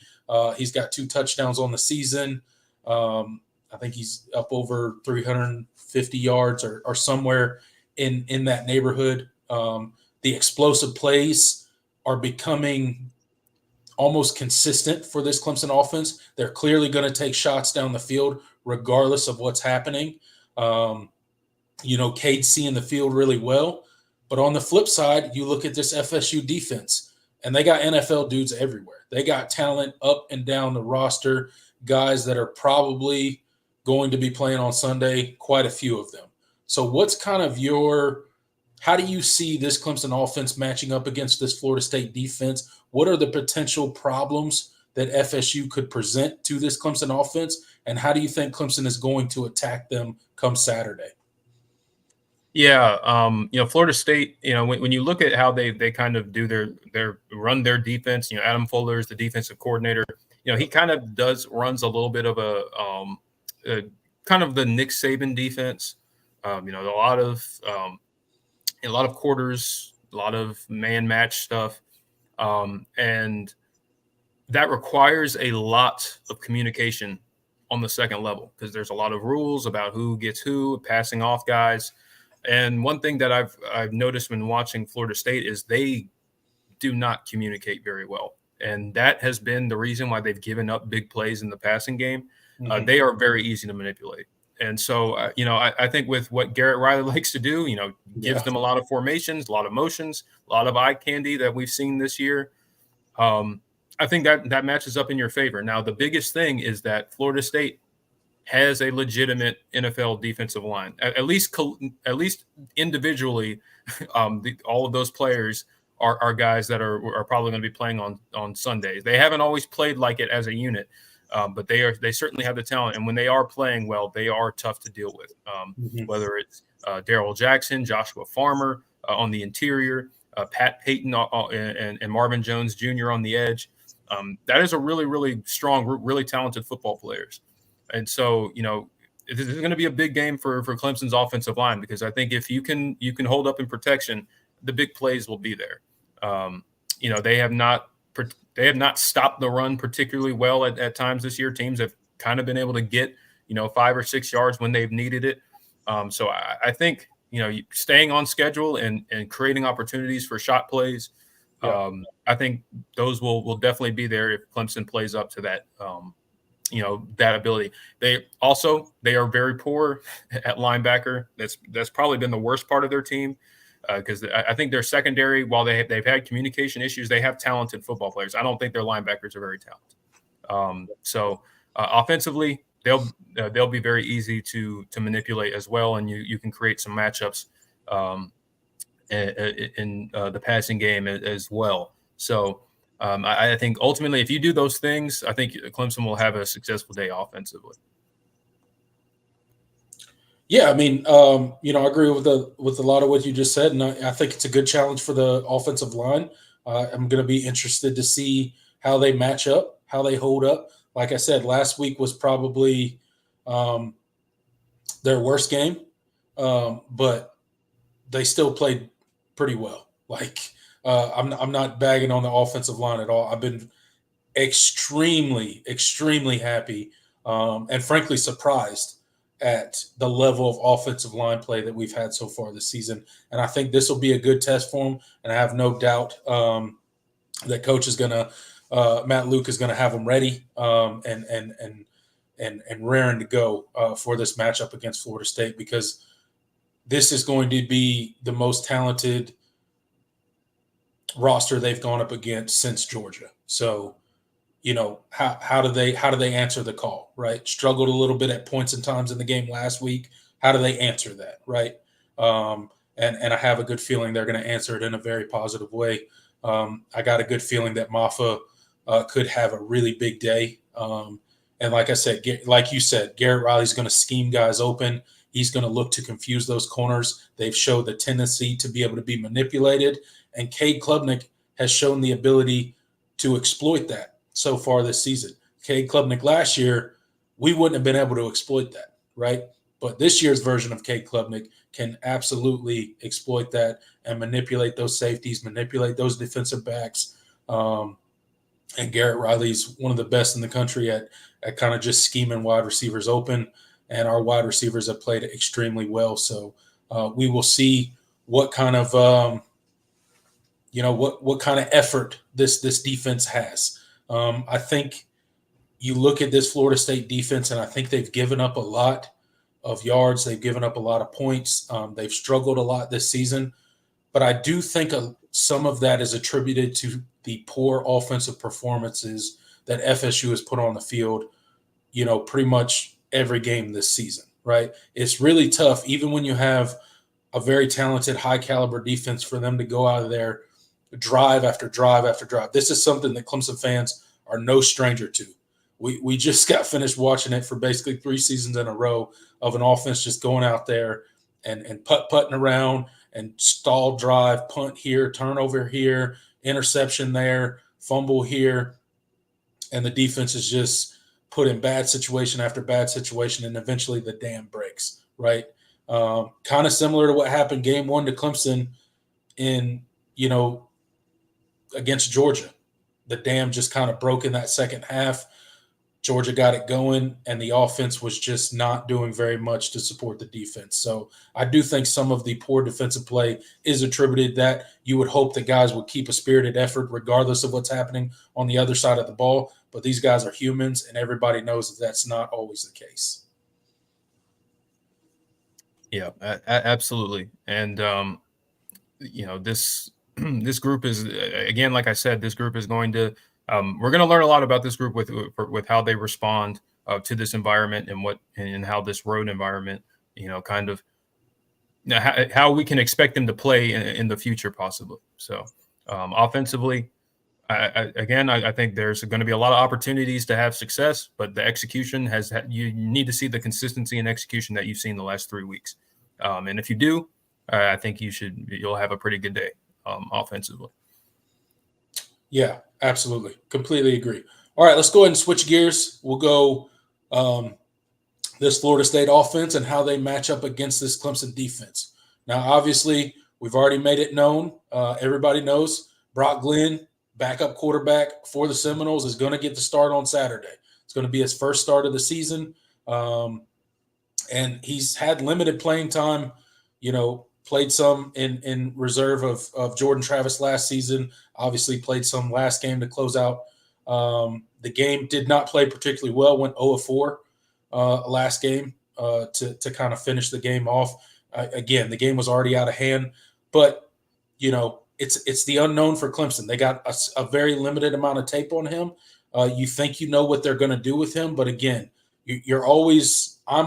He's got 2 touchdowns on the season. I think he's up over 350 yards or somewhere in that neighborhood. The explosive plays are becoming almost consistent for this Clemson offense. They're clearly going to take shots down the field regardless of what's happening. Cade's seeing the field really well. But on the flip side, you look at this FSU defense, and they got NFL dudes everywhere. They got talent up and down the roster, guys that are probably going to be playing on Sunday, quite a few of them. So what's kind of how do you see this Clemson offense matching up against this Florida State defense? What are the potential problems that FSU could present to this Clemson offense? And how do you think Clemson is going to attack them come Saturday? Yeah, Florida State, when you look at how they kind of do their run their defense, Adam Fuller is the defensive coordinator. He kind of runs a little bit of a kind of the Nick Saban defense. A lot of quarters, a lot of man match stuff. And that requires a lot of communication on the second level because there's a lot of rules about who gets who, passing off guys. And one thing that I've noticed when watching Florida State is they do not communicate very well. And that has been the reason why they've given up big plays in the passing game. Mm-hmm. They are very easy to manipulate. And so, I think with what Garrett Riley likes to do, gives them a lot of formations, a lot of motions, a lot of eye candy that we've seen this year. I think that matches up in your favor. Now, the biggest thing is that Florida State has a legitimate NFL defensive line, at least individually. All of those players are guys that are probably going to be playing on Sundays. They haven't always played like it as a unit. But they certainly have the talent, and when they are playing well, they are tough to deal with. Whether it's Darrell Jackson, Joshua Farmer on the interior, Pat Payton and Marvin Jones Jr. on the edge, that is a really, really strong group, really talented football players. And so, this is going to be a big game for Clemson's offensive line because I think if you can hold up in protection, the big plays will be there. They have not stopped the run particularly well at times this year. Teams have kind of been able to get, 5 or 6 yards when they've needed it. So I think, staying on schedule and creating opportunities for shot plays, I think those will definitely be there if Clemson plays up to that, that ability. They are very poor at linebacker. That's probably been the worst part of their team. Because I think their secondary, while they've had communication issues, they have talented football players. I don't think their linebackers are very talented. Offensively, they'll be very easy to manipulate as well, and you can create some matchups in the passing game as well. So I think ultimately, if you do those things, I think Clemson will have a successful day offensively. Yeah, I mean, I agree with a lot of what you just said, and I think it's a good challenge for the offensive line. I'm going to be interested to see how they match up, how they hold up. Like I said, last week was probably their worst game, but they still played pretty well. I'm not bagging on the offensive line at all. I've been extremely, extremely happy and frankly surprised at the level of offensive line play that we've had so far this season. And I think this will be a good test for them. And I have no doubt that coach is going to, Matt Luke is going to have them ready and raring to go for this matchup against Florida State, because this is going to be the most talented roster they've gone up against since Georgia. So, how do they answer the call, right? Struggled a little bit at points and times in the game last week. How do they answer that, right? And I have a good feeling they're going to answer it in a very positive way. I got a good feeling that Moffa could have a really big day. And like I said, like you said, Garrett Riley's going to scheme guys open. He's going to look to confuse those corners. They've showed the tendency to be able to be manipulated. And Cade Klubnik has shown the ability to exploit that so far this season. Cade Klubnik last year, we wouldn't have been able to exploit that, right? But this year's version of Cade Klubnik can absolutely exploit that and manipulate those safeties, manipulate those defensive backs. And Garrett Riley's one of the best in the country at kind of just scheming wide receivers open, and our wide receivers have played extremely well. So we will see what kind of what kind of effort this defense has. I think you look at this Florida State defense, and I think they've given up a lot of yards. They've given up a lot of points. They've struggled a lot this season. But I do think some of that is attributed to the poor offensive performances that FSU has put on the field, pretty much every game this season, right? It's really tough, even when you have a very talented, high-caliber defense, for them to go out of there drive after drive after drive. This is something that Clemson fans are no stranger to. We just got finished watching it for basically 3 seasons in a row of an offense just going out there and putting around and stall drive, punt here, turnover here, interception there, fumble here, and the defense is just put in bad situation after bad situation, and eventually the dam breaks, right? Kind of similar to what happened game 1 to Clemson against Georgia. The dam just kind of broke in that second half. Georgia got it going, and the offense was just not doing very much to support the defense. So I do think some of the poor defensive play is attributed that. You would hope that guys would keep a spirited effort regardless of what's happening on the other side of the ball. But these guys are humans, and everybody knows that that's not always the case. Yeah, absolutely. And, this group is, again, like I said, this group is going to we're going to learn a lot about this group with how they respond to this environment and how this road environment, kind of how we can expect them to play in the future, possibly. So offensively, I think there's going to be a lot of opportunities to have success, but the execution you need to see the consistency and execution that you've seen the last 3 weeks. And if you do, I think you'll have a pretty good day offensively. Yeah, absolutely. Completely agree. All right, let's go ahead and switch gears. We'll go this Florida State offense and how they match up against this Clemson defense. Now, obviously, we've already made it known. Everybody knows Brock Glenn, backup quarterback for the Seminoles, is going to get the start on Saturday. It's going to be his first start of the season. And he's had limited playing time, played some in reserve of Jordan Travis last season, obviously played some last game to close out. The game did not play particularly well, went 0-4 last game to kind of finish the game off. Again, the game was already out of hand, but, it's the unknown for Clemson. They got a very limited amount of tape on him. You think you know what they're going to do with him, but again, I'm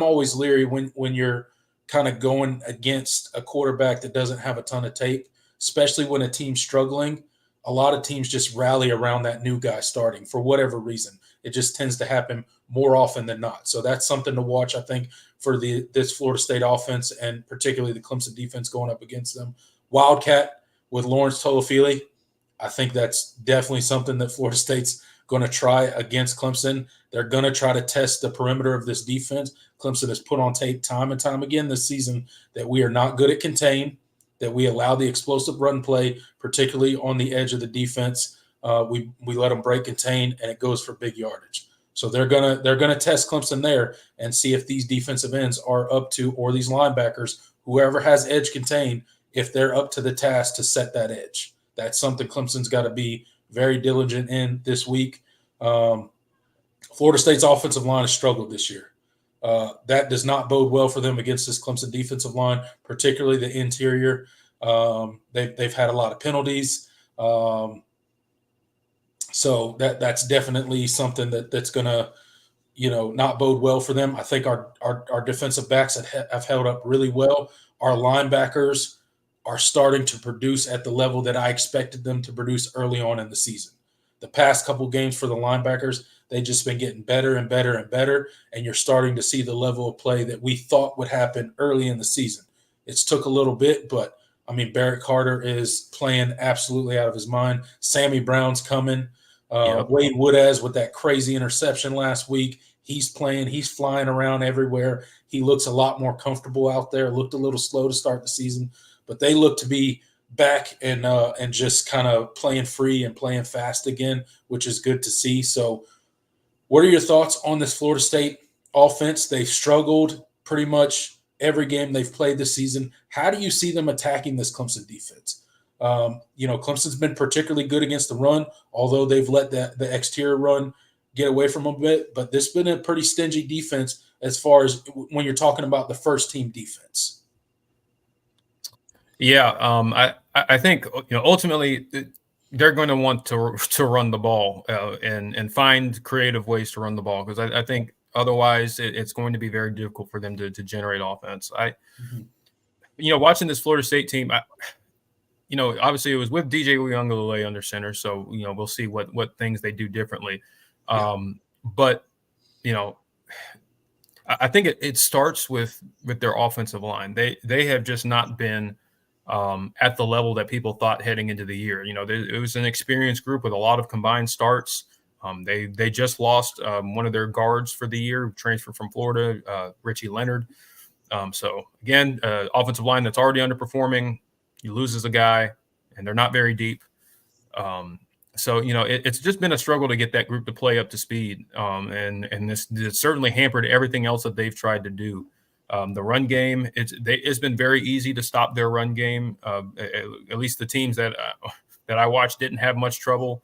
always leery when you're kind of going against a quarterback that doesn't have a ton of tape, especially when a team's struggling. A lot of teams just rally around that new guy starting for whatever reason. It just tends to happen more often than not. So that's something to watch, I think, for this Florida State offense and particularly the Clemson defense going up against them. Wildcat with Lawrence Tolofili, I think that's definitely something that Florida State's going to try against Clemson. They're going to try to test the perimeter of this defense. Clemson has put on tape time and time again this season that we are not good at contain, that we allow the explosive run play, particularly on the edge of the defense. We let them break contain, and it goes for big yardage. So they're gonna test Clemson there and see if these defensive ends are up to, or these linebackers, whoever has edge contained, if they're up to the task to set that edge. That's something Clemson's got to be very diligent in this week. Florida State's offensive line has struggled this year. That does not bode well for them against this Clemson defensive line, particularly the interior. They've had a lot of penalties. So that's definitely something that's going to, not bode well for them. I think our defensive backs have held up really well. Our linebackers are starting to produce at the level that I expected them to produce early on in the season. The past couple games for the linebackers, they've just been getting better and better and better, and you're starting to see the level of play that we thought would happen early in the season. It's took a little bit, but, Barrett Carter is playing absolutely out of his mind. Sammy Brown's coming. Yep. Wade Woodaz with that crazy interception last week. He's playing. He's flying around everywhere. He looks a lot more comfortable out there. Looked a little slow to start the season, but they look to be back and just kind of playing free and playing fast again, which is good to see. So what are your thoughts on this Florida State offense? They've struggled pretty much every game they've played this season. How do you see them attacking this Clemson defense? Clemson's been particularly good against the run, although they've let the exterior run get away from them a bit. But this has been a pretty stingy defense as far as when you're talking about the first team defense. Yeah, I think ultimately they're going to want to run the ball and find creative ways to run the ball, because I think otherwise it's going to be very difficult for them to generate offense. Watching this Florida State team, obviously it was with DJ Uyunglele under center, so we'll see what things they do differently. But I think it starts with their offensive line. They have just not been at the level that people thought heading into the year. It was an experienced group with a lot of combined starts. They just lost one of their guards for the year, transferred from Florida, Richie Leonard. So again, offensive line that's already underperforming. He loses a guy, and they're not very deep. So it's just been a struggle to get that group to play up to speed, and this certainly hampered everything else that they've tried to do. The run game, it's been very easy to stop their run game. At least the teams that I watched didn't have much trouble.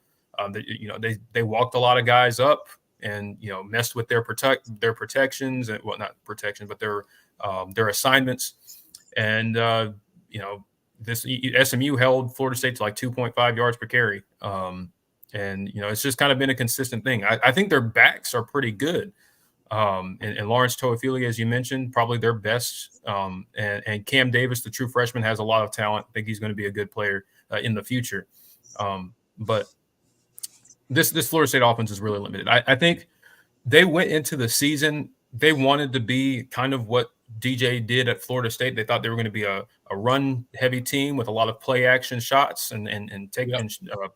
They walked a lot of guys up and messed with their protections, and not protection, but their assignments. And this SMU held Florida State to like 2.5 yards per carry. And it's just kind of been a consistent thing. I think their backs are pretty good. And Lawrence Toafili, as you mentioned, probably their best. And Cam Davis, the true freshman, has a lot of talent. I think he's going to be a good player in the future. But this Florida State offense is really limited. I think they went into the season, they wanted to be kind of what DJ did at Florida State. They thought they were going to be a run-heavy team with a lot of play-action shots and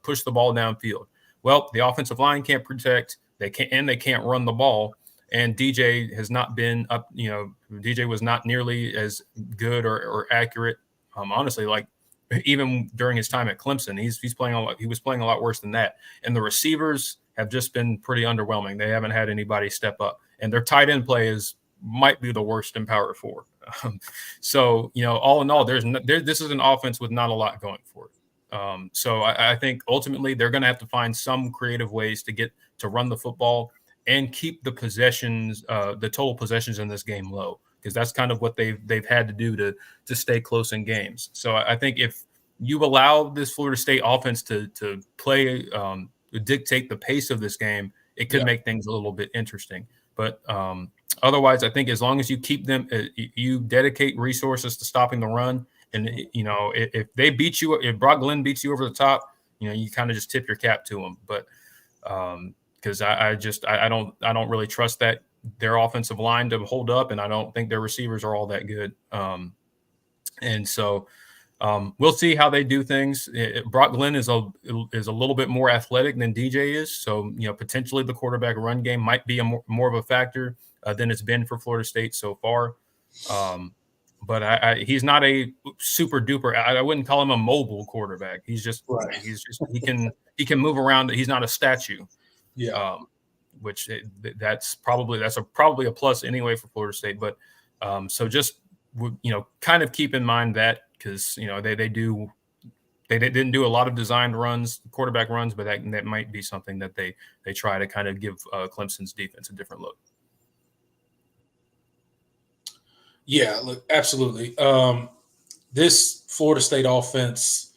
push the ball downfield. Well, the offensive line can't protect. They can't run the ball. And DJ has not been up. DJ was not nearly as good or accurate. Honestly, like even during his time at Clemson, he's playing a lot. He was playing a lot worse than that. And the receivers have just been pretty underwhelming. They haven't had anybody step up, and their tight end play might be the worst in Power 4. So all in all, this is an offense with not a lot going for it. So I think ultimately they're going to have to find some creative ways to run the football and keep the possessions, the total possessions in this game low, because that's kind of what they've had to do to stay close in games. So I think if you allow this Florida State offense to play, dictate the pace of this game, it could make things a little bit interesting. But otherwise, I think as long as you keep them, you dedicate resources to stopping the run, and if they beat you, if Brock Glenn beats you over the top, you kind of just tip your cap to them. But because I don't really trust their offensive line to hold up, and I don't think their receivers are all that good. And so we'll see how they do things. Brock Glenn is a little bit more athletic than DJ is, so potentially the quarterback run game might be more of a factor than it's been for Florida State so far. But he's not a super duper. I wouldn't call him a mobile quarterback. He's just he can move around. He's not a statue. Yeah. Which that's probably a plus anyway for Florida State. But so just kind of keep in mind that, because they didn't do a lot of designed runs, quarterback runs, but that might be something that they try to kind of give Clemson's defense a different look. Yeah, look, absolutely. This Florida State offense,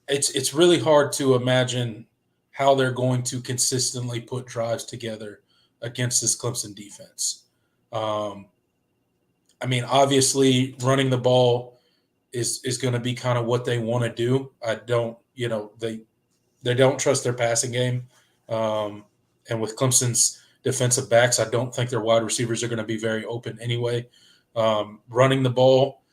it's really hard to imagine how they're going to consistently put drives together against this Clemson defense. I mean, obviously, running the ball is going to be kind of what they want to do. They don't trust their passing game, and with Clemson's defensive backs, I don't think their wide receivers are going to be very open anyway. Running the ball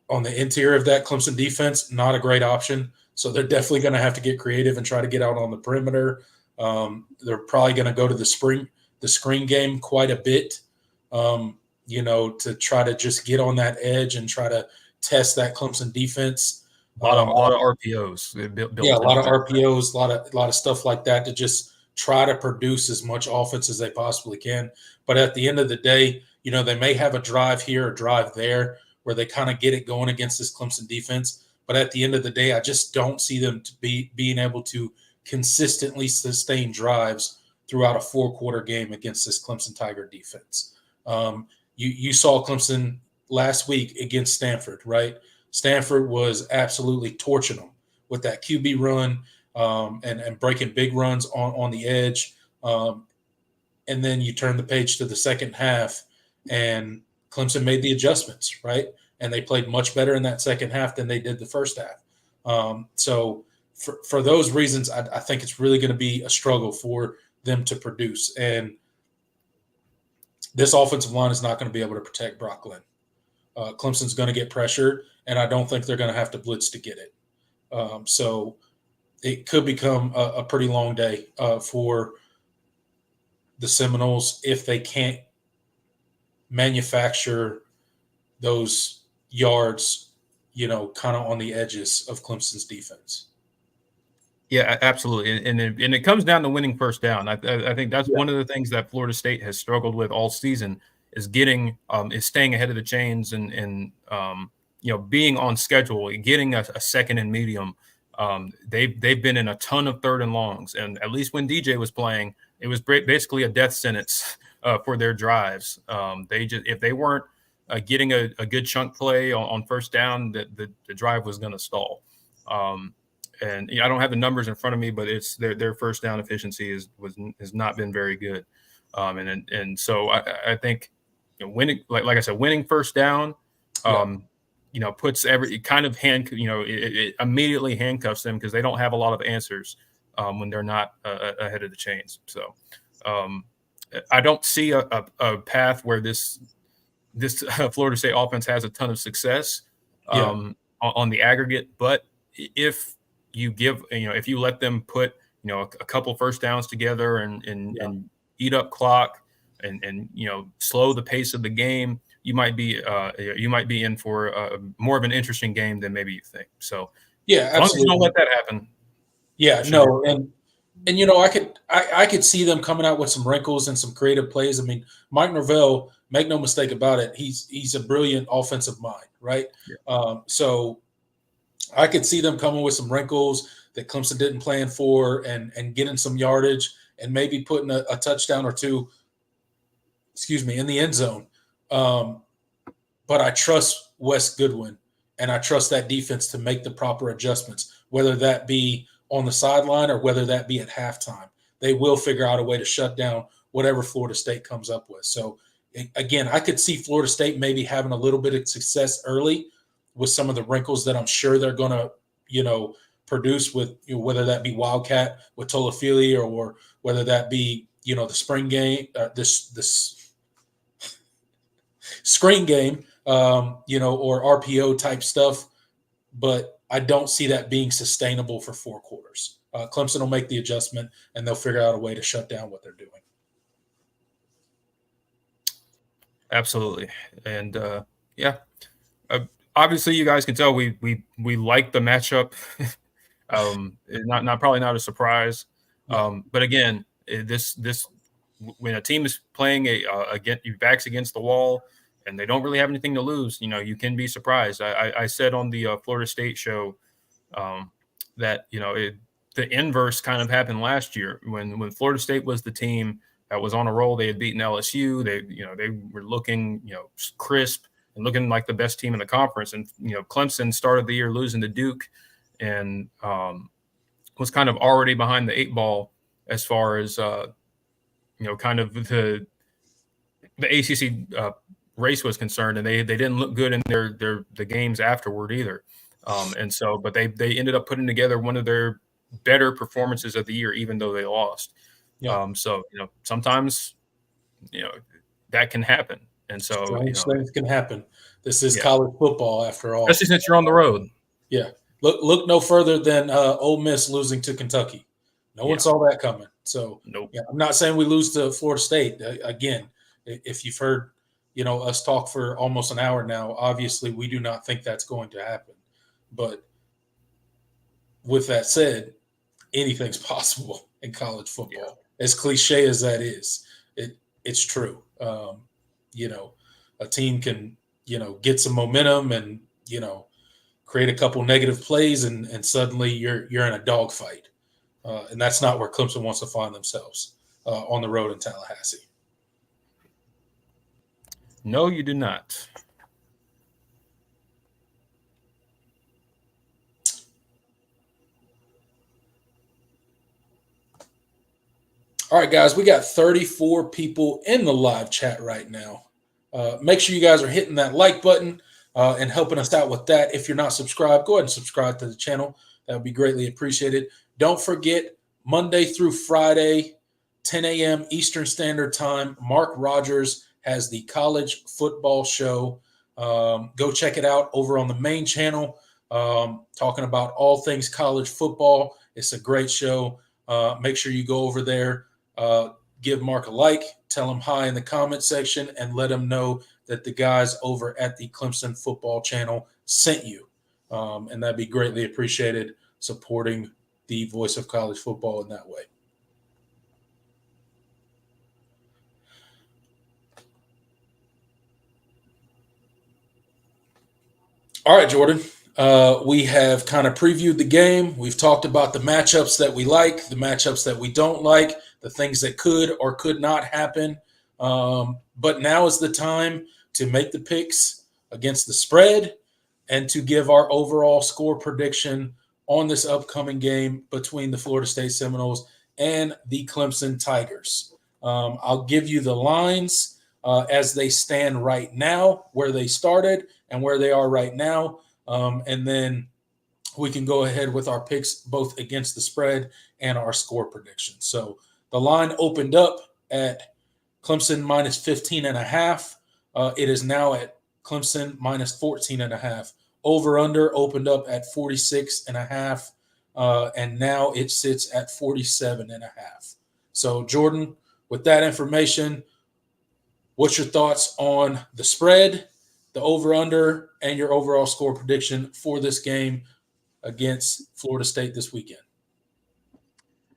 on the interior of that Clemson defense, not a great option. So they're definitely going to have to get creative and try to get out on the perimeter. They're probably going to go to the screen game quite a bit, to try to just get on that edge and try to test that Clemson defense. A lot of RPOs. Yeah, a lot of RPOs, a lot of stuff like that to just try to produce as much offense as they possibly can. But at the end of the day, they may have a drive here, a drive there, where they kind of get it going against this Clemson defense. But at the end of the day, I just don't see them to being able to consistently sustain drives throughout a 4-quarter game against this Clemson Tiger defense. You saw Clemson last week against Stanford, right? Stanford was absolutely torching them with that QB run and breaking big runs on the edge. And then you turn the page to the second half, and Clemson made the adjustments, right? And they played much better in that second half than they did the first half. So for those reasons, I think it's really going to be a struggle for them to produce. And this offensive line is not going to be able to protect Brock Glenn. Clemson's going to get pressure, and I don't think they're going to have to blitz to get it. So it could become a pretty long day for the Seminoles if they can't manufacture those yards, kind of on the edges of Clemson's defense. Yeah, absolutely. And it comes down to winning first down. I think that's one of the things that Florida State has struggled with all season is staying ahead of the chains and being on schedule, getting a second and medium. They've been in a ton of third and longs, and at least when DJ was playing, it was basically a death sentence for their drives. If they weren't getting a good chunk play on first down, the drive was going to stall. And I don't have the numbers in front of me, but it's their first down efficiency has not been very good. And so I think winning, like I said, winning first down, puts it immediately handcuffs them because they don't have a lot of answers when they're not ahead of the chains. So I don't see a path where this Florida State offense has a ton of success on the aggregate, but if you let them put a couple first downs together and eat up clock and slow the pace of the game, you might be in for more of an interesting game than maybe you think. So as long as you don't let that happen. Yeah, sure. No, and I could see them coming out with some wrinkles and some creative plays. I mean, Mike Norvell, make no mistake about it, he's a brilliant offensive mind, right? Yeah. So I could see them coming with some wrinkles that Clemson didn't plan for and getting some yardage and maybe putting a touchdown or two, in the end zone. But I trust Wes Goodwin, and I trust that defense to make the proper adjustments, whether that be on the sideline or whether that be at halftime. They will figure out a way to shut down whatever Florida State comes up with. So, again, I could see Florida State maybe having a little bit of success early with some of the wrinkles that I'm sure they're going to, produce with whether that be Wildcat with Tolafili or whether that be, the spring game, this screen game, or RPO type stuff. But I don't see that being sustainable for 4 quarters. Clemson will make the adjustment, and they'll figure out a way to shut down what they're doing. Absolutely. And, obviously, you guys can tell we like the matchup. Probably not a surprise. But again, this when a team is playing your back's against the wall and they don't really have anything to lose, you can be surprised. I said on the Florida State show that the inverse kind of happened last year when Florida State was the team that was on a roll. They had beaten LSU. They were looking crisp and looking like the best team in the conference. And, Clemson started the year losing to Duke and was kind of already behind the 8 ball as far as, kind of the ACC race was concerned. And they didn't look good in the games afterward either. But they ended up putting together one of their better performances of the year, even though they lost. Yeah. Sometimes, that can happen. And so things can happen. This is college football after all. Especially since you're on the road. Yeah. look no further than Ole Miss losing to Kentucky. No one saw that coming. So Nope. yeah, I'm not saying we lose to Florida State. Again, if you've heard us talk for almost an hour now, obviously we do not think that's going to happen. But with that said, anything's possible in college football. Yeah. As cliche as that is, it's true. A team can get some momentum and create a couple negative plays, and suddenly you're in a dogfight. And that's not where Clemson wants to find themselves on the road in Tallahassee. No, you do not. All right, guys, we got 34 people in the live chat right now. Make sure you guys are hitting that like button and helping us out with that. If you're not subscribed, go ahead and subscribe to the channel. That would be greatly appreciated. Don't forget, Monday through Friday, 10 a.m. Eastern Standard Time, Mark Rogers has the college football show. Go check it out over on the main channel, talking about all things college football. It's a great show. Make sure you go over there, give Mark a like, tell him hi in the comment section, and let him know that the guys over at the Clemson football channel sent you. And that'd be greatly appreciated, supporting the voice of college football in that way. All right, Jordan. We have kind of previewed the game. We've talked about the matchups that we like, the matchups that we don't like, the things that could or could not happen. But now is the time to make the picks against the spread and to give our overall score prediction on this upcoming game between the Florida State Seminoles and the Clemson Tigers. I'll give you the lines as they stand right now, where they started and where they are right now. And then we can go ahead with our picks both against the spread and our score prediction. So the line opened up at Clemson minus 15.5. It is now at Clemson minus 14.5. Over-under opened up at 46.5. And now it sits at 47.5. So, Jordan, with that information, what's your thoughts on the spread, the over-under, and your overall score prediction for this game against Florida State this weekend?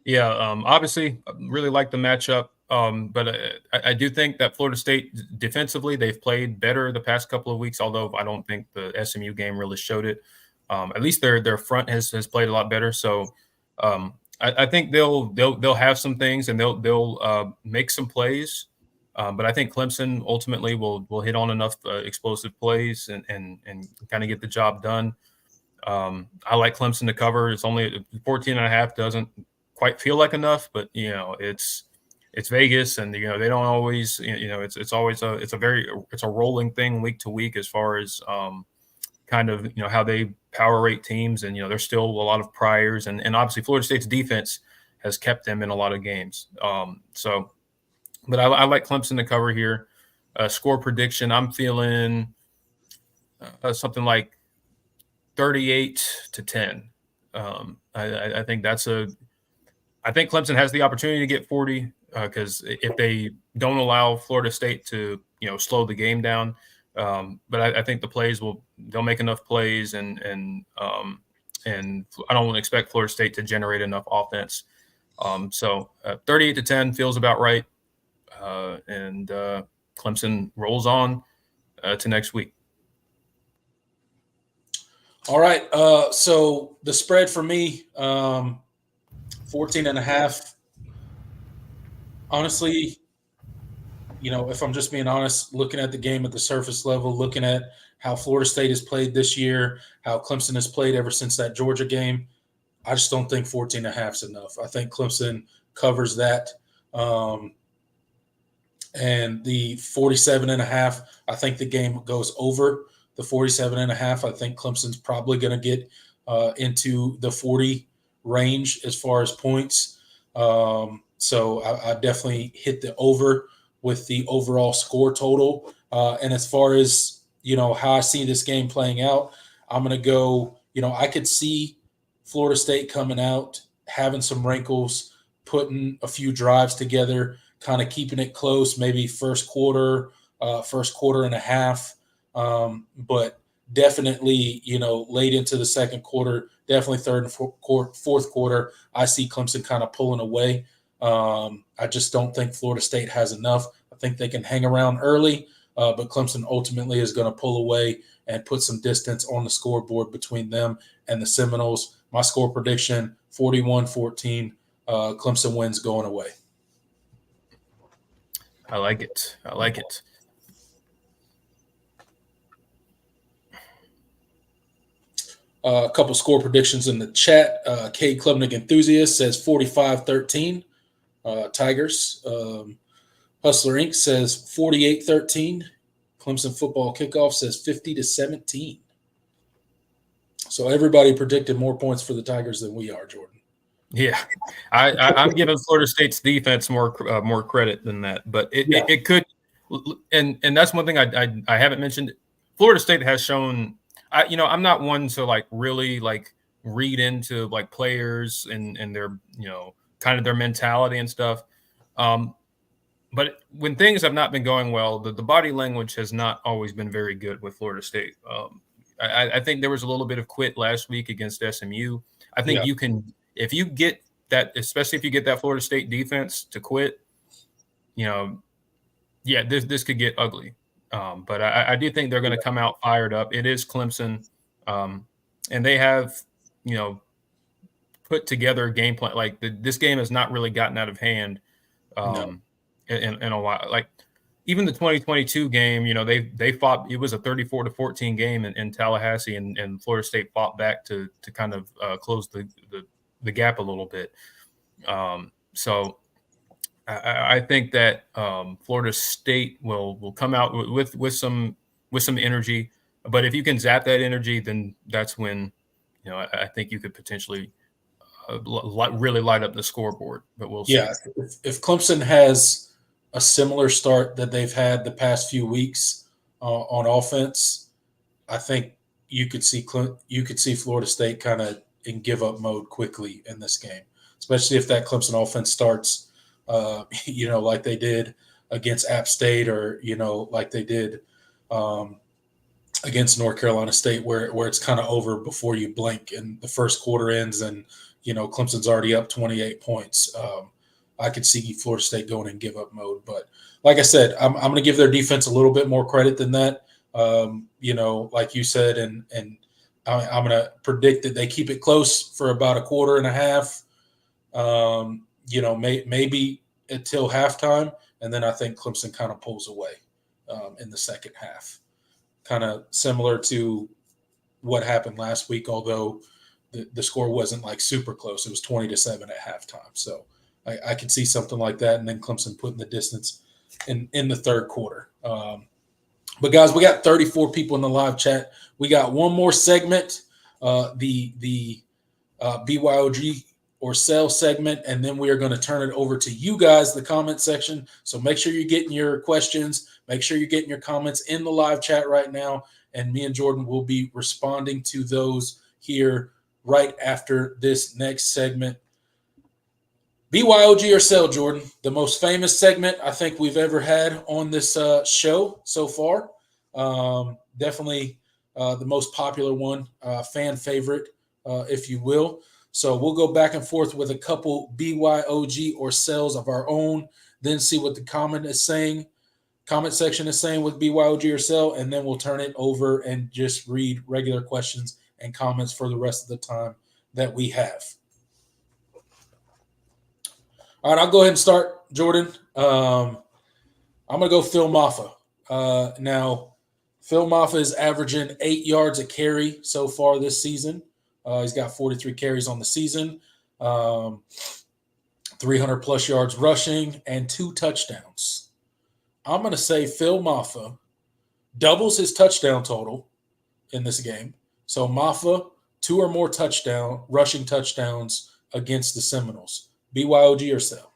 Yeah, obviously, really like the matchup. But I do think that Florida State defensively, they've played better the past couple of weeks, although I don't think the SMU game really showed it. At least their front has played a lot better. So I think they'll have some things and they'll make some plays. But I think Clemson ultimately will hit on enough explosive plays and kind of get the job done. I like Clemson to cover. It's only 14.5, doesn't quite feel like enough, but it's Vegas, and they don't always, it's always it's a rolling thing week to week as far as kind of how they power rate teams, and there's still a lot of priors, and obviously Florida State's defense has kept them in a lot of games. But I like Clemson to cover here. Score prediction, I'm feeling something like 38-10. I think I think Clemson has the opportunity to get 40 because if they don't allow Florida State to slow the game down, but I think they'll make enough plays, and I don't expect Florida State to generate enough offense. So 38-10 feels about right, and Clemson rolls on to next week. All right. So the spread for me, 14.5. Honestly, if I'm just being honest, looking at the game at the surface level, looking at how Florida State has played this year, how Clemson has played ever since that Georgia game, I just don't think 14.5 is enough. I think Clemson covers that. And the 47.5, I think the game goes over the 47.5. I think Clemson's probably going to get into the 40 range as far as points. So I definitely hit the over with the overall score total. And as far as, how I see this game playing out, I'm going to go, I could see Florida State coming out, having some wrinkles, putting a few drives together, kind of keeping it close, maybe first quarter and a half. But definitely, late into the second quarter, definitely third and fourth quarter, I see Clemson kind of pulling away. I just don't think Florida State has enough. I think they can hang around early, but Clemson ultimately is going to pull away and put some distance on the scoreboard between them and the Seminoles. My score prediction, 41-14. Clemson wins going away. I like it. A couple score predictions in the chat. Cade Klubnik Enthusiast says 45-13. Tigers. Hustler Inc. says 48-13. Clemson football kickoff says 50-17. So everybody predicted more points for the Tigers than we are, Jordan. Yeah, I'm giving Florida State's defense more credit than that, but it could, and that's one thing I haven't mentioned. Florida State has shown, I'm not one to really read into players and their kind of their mentality and stuff. But when things have not been going well, the body language has not always been very good with Florida State. I think there was a little bit of quit last week against SMU. I think you can, if you get that, especially if you get that Florida State defense to quit, this could get ugly. But I do think they're going to come out fired up. It is Clemson, and they have, put together a game plan. This game has not really gotten out of hand in a while. Even the 2022 game, they fought. It was a 34-14 game in Tallahassee, and Florida State fought back to kind of close the gap a little bit. So I think that Florida State will come out with some energy. But if you can zap that energy, then that's when I think you could potentially really light up the scoreboard. But we'll see. Yeah, if Clemson has a similar start that they've had the past few weeks on offense, I think you could see Florida State kind of in give up mode quickly in this game, especially if that Clemson offense starts, like they did against App State, or like they did against North Carolina State, where it's kind of over before you blink and the first quarter ends and Clemson's already up 28 points. I could see Florida State going in give up mode, but like I said, I'm going to give their defense a little bit more credit than that. Like you said, and I'm going to predict that they keep it close for about a quarter and a half. Maybe until halftime, and then I think Clemson kind of pulls away in the second half, kind of similar to what happened last week. Although the score wasn't super close, it was 20-7 at halftime. So I could see something like that, and then Clemson putting the distance in the third quarter. But guys, we got 34 people in the live chat. We got one more segment, the BYOG or sell segment, and then we are going to turn it over to you guys, the comment section. So make sure you're getting your questions. Make sure you're getting your comments in the live chat right now, and me and Jordan will be responding to those here right after this next segment. BYOG or sell, Jordan, the most famous segment I think we've ever had on this show so far. Definitely the most popular one, fan favorite, if you will. So we'll go back and forth with a couple BYOG or sells of our own, then see what the comment section is saying with BYOG or sell, and then we'll turn it over and just read regular questions and comments for the rest of the time that we have. All right, I'll go ahead and start, Jordan. I'm going to go Phil Maffa. Now, Phil Maffa is averaging 8 yards a carry so far this season. He's got 43 carries on the season, 300-plus yards rushing, and 2 touchdowns. I'm going to say Phil Maffa doubles his touchdown total in this game. So Maffa, 2 or more rushing touchdowns against the Seminoles. BYOG or sell?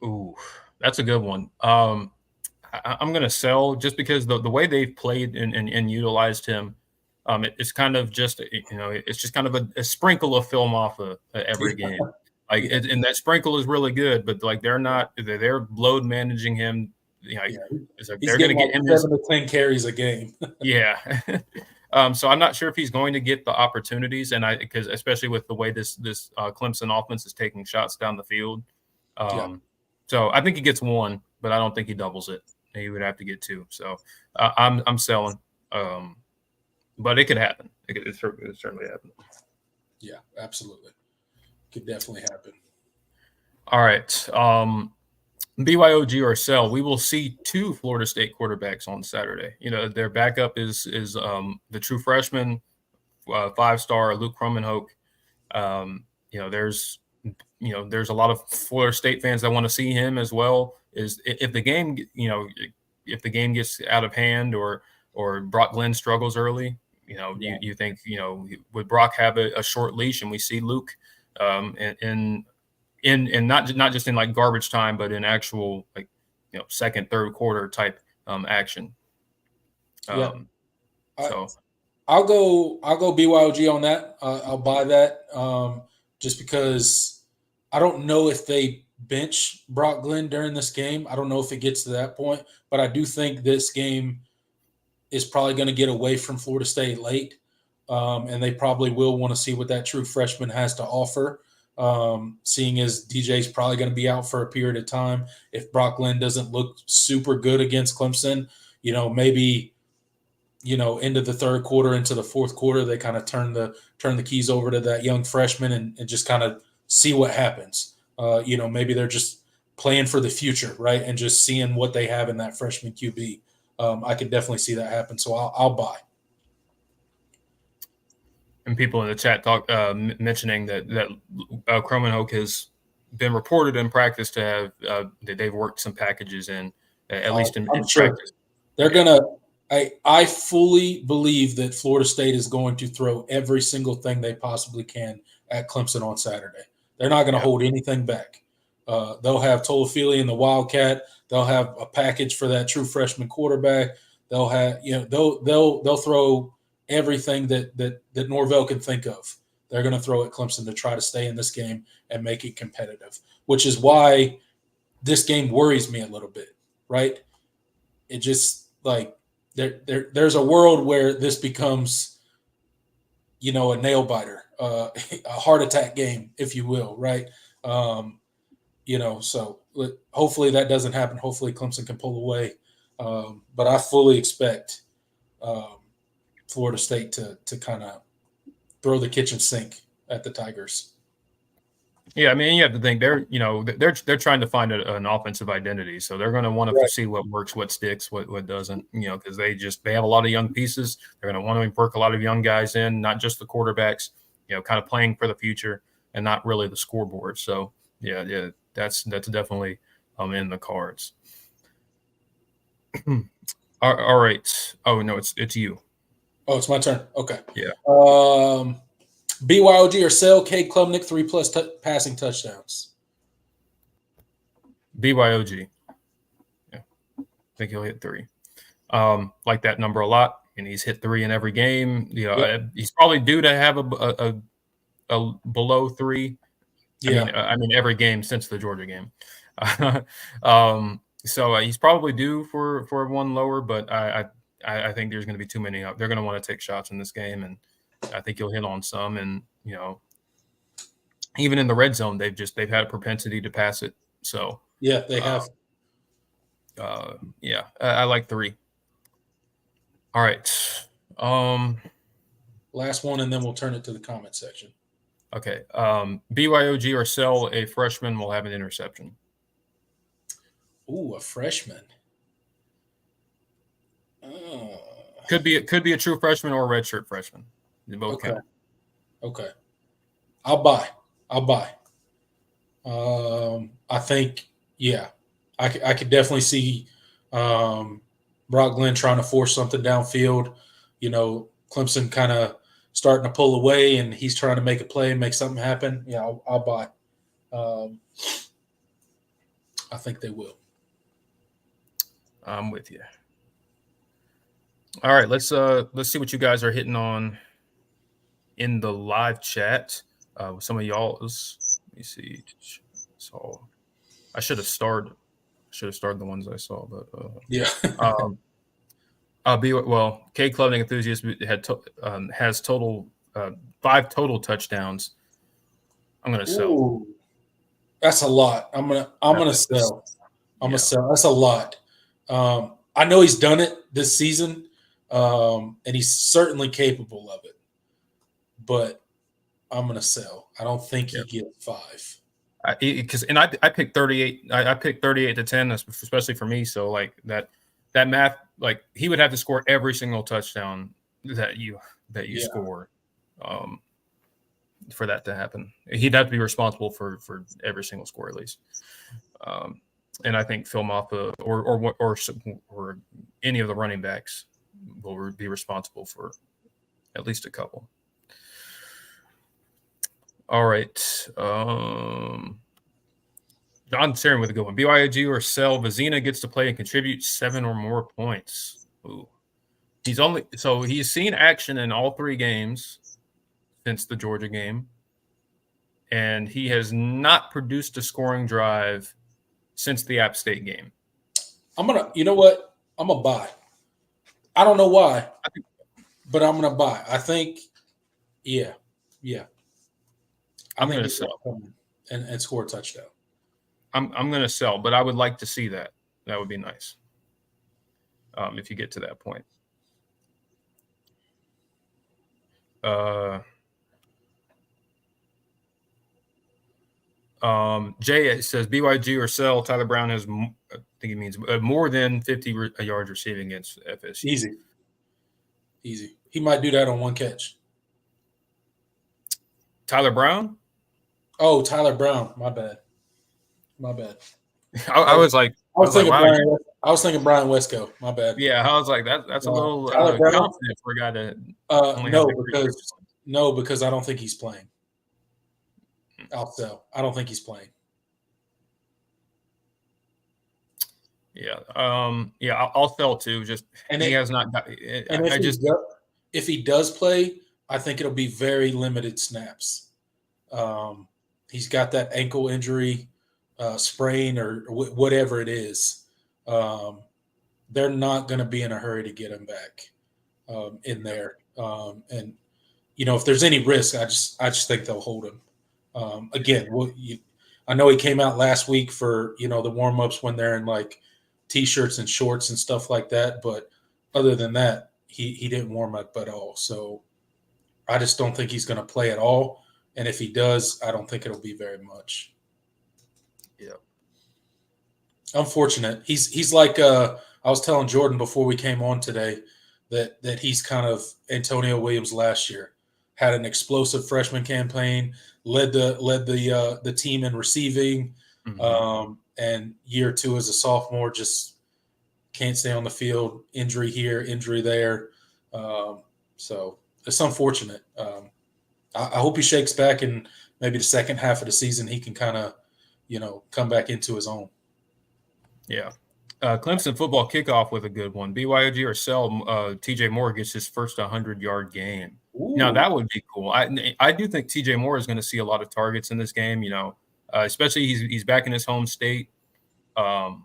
Ooh, that's a good one. I'm going to sell just because the way they've played and utilized him, It's kind of just, it's just kind of a sprinkle of film off of every game. Like, and that sprinkle is really good, but like they're load managing him. It's like they're going to get him 7 to 10 carries a game. Yeah. So I'm not sure if he's going to get the opportunities, and because especially with the way this Clemson offense is taking shots down the field. So I think he gets 1, but I don't think he doubles it. He would have to get 2. So I'm selling. But it could happen. It could certainly happen. Yeah, absolutely. Could definitely happen. All right. BYOG or sell. We will see 2 Florida State quarterbacks on Saturday. Their backup is the true freshman, 5-star Luke Kromenhoek. There's a lot of Florida State fans that want to see him as well. If the game gets out of hand or Brock Glenn struggles early, you think would Brock have a short leash, and we see Luke in not just in like garbage time, but in actual second, third quarter type action. So I'll go BYOG on that. I'll buy that just because I don't know if they bench Brock Glenn during this game. I don't know if it gets to that point, but I do think this game is probably going to get away from Florida State late, and they probably will want to see what that true freshman has to offer, seeing as DJ's probably going to be out for a period of time. If Brock Glenn doesn't look super good against Clemson, maybe into the third quarter, into the fourth quarter, they kind of turn the keys over to that young freshman and just kind of see what happens. Maybe they're just playing for the future, right, and just seeing what they have in that freshman QB. I could definitely see that happen, so I'll buy. And people in the chat mentioning that Kromenhoek has been reported in practice to have that they've worked some packages in, at least in practice. They're gonna. I fully believe that Florida State is going to throw every single thing they possibly can at Clemson on Saturday. They're not going to hold anything back. They'll have Toafili and the Wildcat. They'll have a package for that true freshman quarterback. They'll have they'll throw everything that Norvell can think of. They're going to throw at Clemson to try to stay in this game and make it competitive, which is why this game worries me a little bit, right? It just like there's a world where this becomes, a nail biter, a heart attack game, if you will, right? So hopefully that doesn't happen. Hopefully Clemson can pull away. But I fully expect Florida State to kind of throw the kitchen sink at the Tigers. Yeah, I mean, you have to think they're trying to find an offensive identity, so they're going to want to see what works, what sticks, what doesn't. Because they have a lot of young pieces. They're going to want to work a lot of young guys in, not just the quarterbacks. Kind of playing for the future and not really the scoreboard. So yeah, that's definitely in the cards. All right. Oh no, it's you. Oh, it's my turn. Okay. Yeah. BYOG or sell Cade Klubnik 3+ passing touchdowns. BYOG. Yeah, I think he'll hit 3. Like that number a lot, and he's hit 3 in every game. He's probably due to have a below 3. Yeah. I mean every game since the Georgia game. So he's probably due for one lower, but I think there's going to be too many up. They're going to want to take shots in this game, and I think he'll hit on some. And even in the red zone, they've had a propensity to pass it. So yeah, they have. I like 3. All right. Last one, and then we'll turn it to the comment section. Okay. BYOG or sell a freshman will have an interception. Ooh, a freshman. Could be a true freshman or a redshirt freshman. They both count. Okay. I'll buy. I think, I could definitely see Brock Glenn trying to force something downfield. Clemson kind of starting to pull away, and he's trying to make a play and make something happen. Yeah, I'll buy. I think they will. I'm with you. All right, let's see what you guys are hitting on in the live chat. Some of y'all's. Let me see. So I should have starred the ones I saw, but Yeah. K Clubbing Enthusiast has total 5 total touchdowns. I'm gonna sell. Ooh, that's a lot. I'm gonna sell. I'm gonna sell. That's a lot. I know he's done it this season, and he's certainly capable of it. But I'm gonna sell. I don't think he gets 5. Because I picked 38. I picked 38 to 10, especially for me. So like that math, like he would have to score every single touchdown that you score, for that to happen. He'd have to be responsible for every single score at least. And I think Phil Maffa or any of the running backs will be responsible for at least a couple. All right. John Sharon with a good one. BYOG or sell. Vizina gets to play and contribute 7 or more points. Ooh. He's seen action in all 3 games since the Georgia game, and he has not produced a scoring drive since the App State game. You know what? I'm gonna buy. I don't know why, but I'm gonna buy. I think, yeah. I'm going to sell and score a touchdown. I'm going to sell, but I would like to see that. That would be nice. If you get to that point. Jay says BYG or sell. Tyler Brown has, I think he means more than 50 yards receiving against FSU. Easy. He might do that on 1 catch. Tyler Brown? Oh, Tyler Brown. My bad. I was thinking Brian Wesco. My bad. Yeah, I was like that's a little confident for a guy to. No, because I don't think he's playing. I'll sell. I don't think he's playing. Yeah. I'll sell too. He has not got. If he does play, I think it'll be very limited snaps. He's got that ankle injury, sprain, or whatever it is. They're not going to be in a hurry to get him back in there. And if there's any risk, I just think they'll hold him. Again, I know he came out last week for the warm-ups when they're in like T-shirts and shorts and stuff like that. But other than that, he didn't warm up at all. So I just don't think he's going to play at all. And if he does, I don't think it'll be very much. Yeah. Unfortunate. He's like I was telling Jordan before we came on today that he's kind of Antonio Williams last year. Had an explosive freshman campaign, led the team in receiving, and year 2 as a sophomore just can't stay on the field. Injury here, injury there. So it's unfortunate. I hope he shakes back, and maybe the second half of the season he can kind of, come back into his own. Yeah. Clemson football kickoff with a good one. BYOG or sell. TJ Moore gets his first 100-yard game. Ooh. Now that would be cool. I do think TJ Moore is going to see a lot of targets in this game. Especially he's back in his home state, and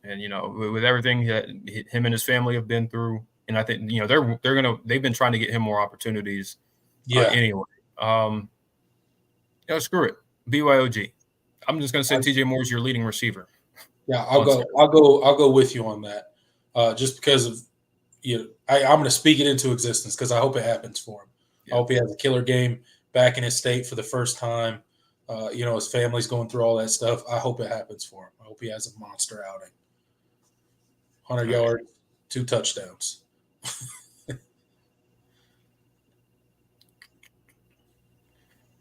with everything that him and his family have been through, and I think they've been trying to get him more opportunities. Yeah. Anyway, screw it. BYOG. I'm just going to say TJ Moore is your leading receiver. Yeah, I'll go with you on that. Just because of I'm going to speak it into existence because I hope it happens for him. Yeah. I hope he has a killer game back in his state for the first time. His family's going through all that stuff. I hope it happens for him. I hope he has a monster outing. 100 yards, 2 touchdowns.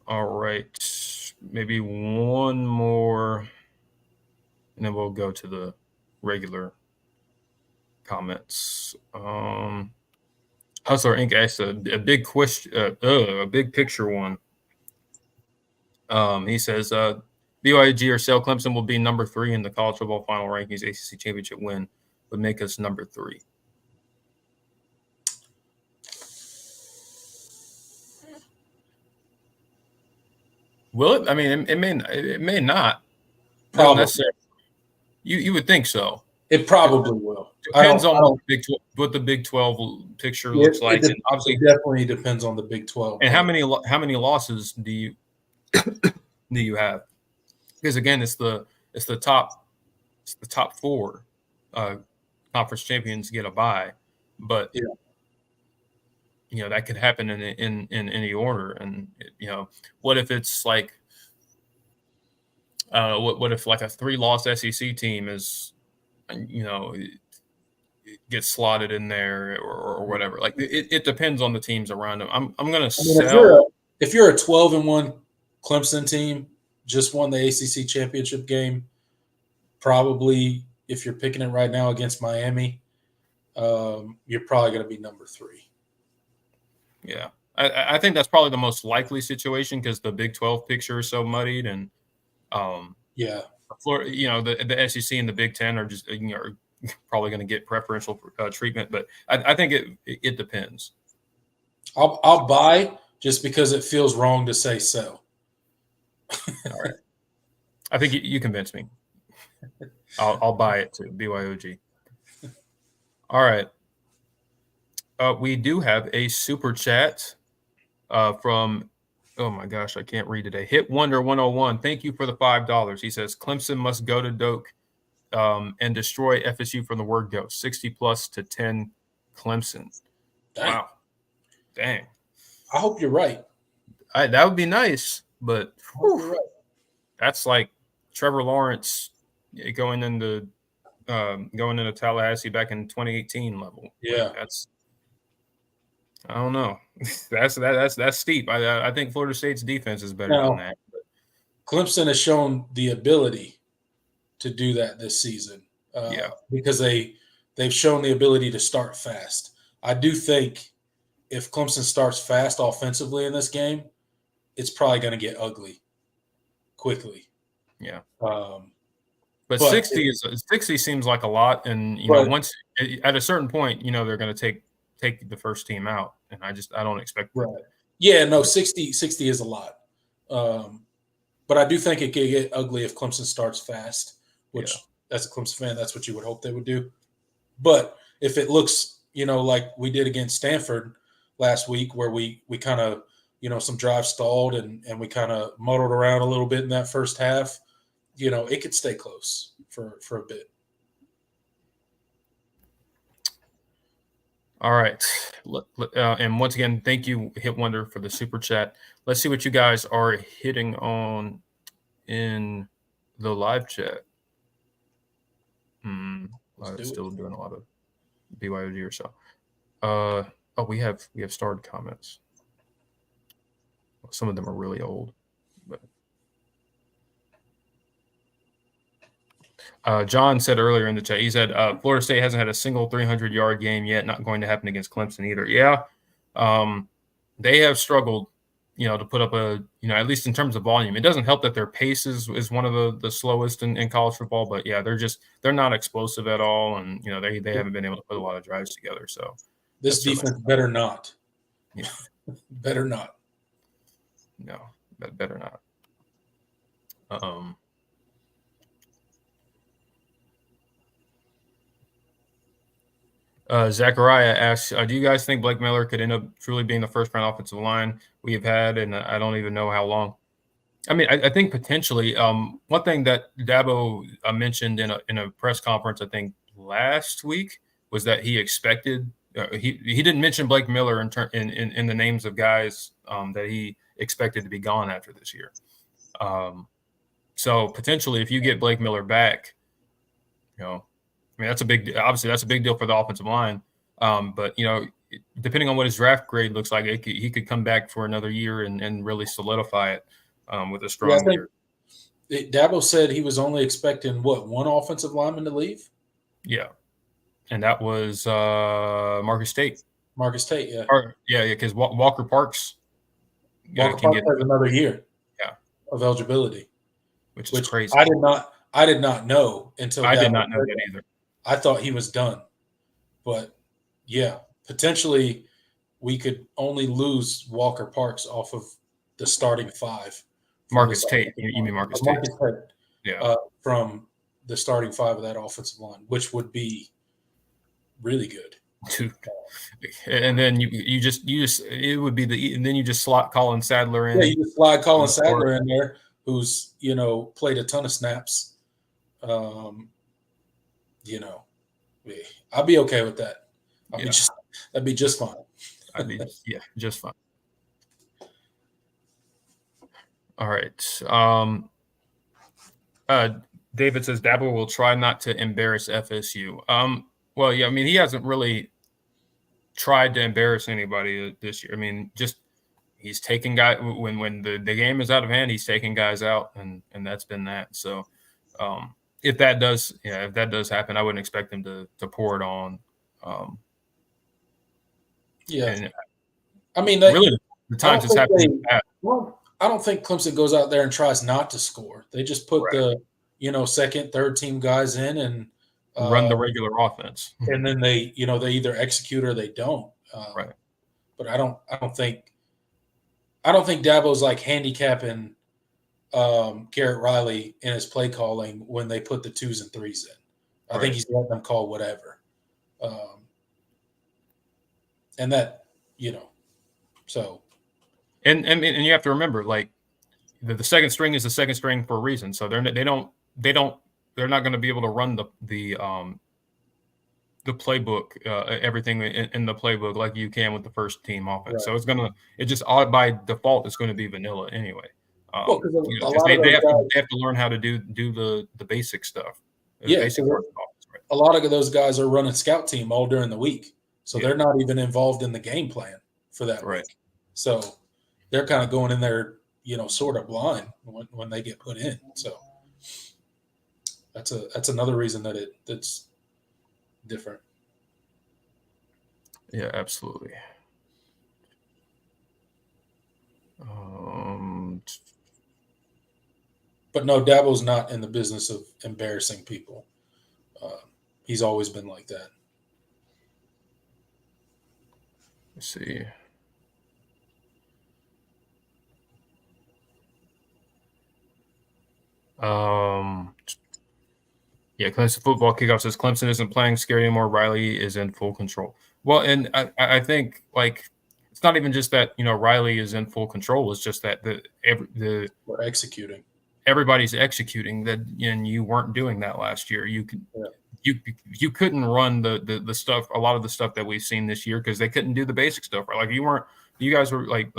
All right. Maybe one more, and then we'll go to the regular comments. Hustler Inc. asked a big question, a big picture one. He says, BYG or sell. Clemson will be number 3 in the college football final rankings. ACC championship win would make us number 3. Will it? I mean, it may not. Probably. Not necessarily. You would think so. It probably will. Depends on what the Big 12 picture looks like, and obviously it definitely depends on the Big 12. And how many losses do you have? Because again, it's the top four conference champions get a bye, but that could happen in any order. And what if it's like what if like a 3-loss SEC team is gets slotted in there or whatever. Like it depends on the teams around them. I'm gonna sell. If you're a 12-1 Clemson team, just won the ACC championship game, probably if you're picking it right now against Miami, you're probably going to be number 3. Yeah, I think that's probably the most likely situation because the Big 12 picture is so muddied, and Florida, the SEC and the Big 10 are just are probably going to get preferential treatment. But I think it depends. I'll buy just because it feels wrong to say sell. All right, I think you convinced me. I'll buy it too. BYOG. All right. We do have a super chat from, oh my gosh, I can't read today. Hit Wonder 101. Thank you for the $5. He says Clemson must go to Doak and destroy FSU from the word go. 60+ to 10 Clemson. Dang. Wow. Dang. I hope you're right. That would be nice, but Right. That's like Trevor Lawrence going into Tallahassee back in 2018 level. Yeah, like I don't know. that's steep. I think Florida State's defense is better than that. But Clemson has shown the ability to do that this season. Because they've shown the ability to start fast. I do think if Clemson starts fast offensively in this game, it's probably going to get ugly quickly. Yeah. But 60 seems like a lot, and once at a certain point, they're going to take the first team out, and I don't expect that. Right. Yeah, no, 60 is a lot. But I do think it could get ugly if Clemson starts fast, which as a Clemson fan, that's what you would hope they would do. But if it looks, like we did against Stanford last week, where we kind of, some drives stalled and we kind of muddled around a little bit in that first half, it could stay close for a bit. All right. And once again, thank you, Hit Wonder, for the super chat. Let's see what you guys are hitting on in the live chat. Still doing a lot of BYOG or so. We have started comments. Some of them are really old. But John said earlier in the chat, he said Florida State hasn't had a single 300-yard game yet. Not going to happen against Clemson either. Yeah, they have struggled, to put up at least in terms of volume. It doesn't help that their pace is one of the slowest in college football. But yeah, they're not explosive at all, and they haven't been able to put a lot of drives together. So this defense better not. Yeah, better not. No, better not. Zachariah asks, do you guys think Blake Miller could end up truly being the first-round offensive line we have had, and I don't even know how long? I mean, I think potentially. One thing that Dabo mentioned in a press conference, I think last week, was that he expected he didn't mention Blake Miller in the names of guys that he expected to be gone after this year. So potentially, if you get Blake Miller back, that's a big deal for the offensive line. But depending on what his draft grade looks like, he could come back for another year and really solidify it with a strong year. Dabo said he was only expecting one offensive lineman to leave. Yeah, and that was Marcus Tate. Yeah. Because Walker Parks. Walker Parks has another year. Yeah. Of eligibility, which is crazy. I did not know until I did not know that either. I thought he was done, but yeah, potentially we could only lose Walker Parks off of the starting 5 Marcus Tate. You mean Marcus Tate? Marcus Tate. Yeah. From the starting five of that offensive line, which would be really good. Dude. And then you just it would be and then you just slot Colin Sadler in. Yeah, you just slide Colin Sadler in there, who's played a ton of snaps. I'd be okay with that. That'd be just fine. Just fine. All right. David says Dabo will try not to embarrass FSU. Well, yeah, I mean, he hasn't really tried to embarrass anybody this year. I mean, just he's taking guys when the game is out of hand, he's taking guys out, and that's been that. So if that does happen, I wouldn't expect him to pour it on. I mean, really, the times it's happening. I don't think Clemson goes out there and tries not to score. They just put the second, third team guys in and run the regular offense, and then they either execute or they don't. Right. But I don't think Dabo's like handicapping Garrett Riley in his play calling when they put the 2s and 3s in. I think he's letting them call whatever. And that, so. And you have to remember, like the second string is the second string for a reason. So they're not going to be able to run the playbook, everything in the playbook like you can with the first team offense. Right. So it just by default it's going to be vanilla anyway. They have to learn how to do the basic stuff. A lot of those guys are running scout team all during the week, so they're not even involved in the game plan for that week. So they're kind of going in there, sort of blind when they get put in. So that's another reason that's different. Yeah, absolutely. But no, Dabo's not in the business of embarrassing people. He's always been like that. Let's see. Clemson football kickoff says Clemson isn't playing scary anymore. Riley is in full control. Well, and I think like it's not even just that Riley is in full control. It's just that we're executing. Everybody's executing that, and you weren't doing that last year. You couldn't run the stuff, a lot of the stuff that we've seen this year because they couldn't do the basic stuff. Right? Like you guys were like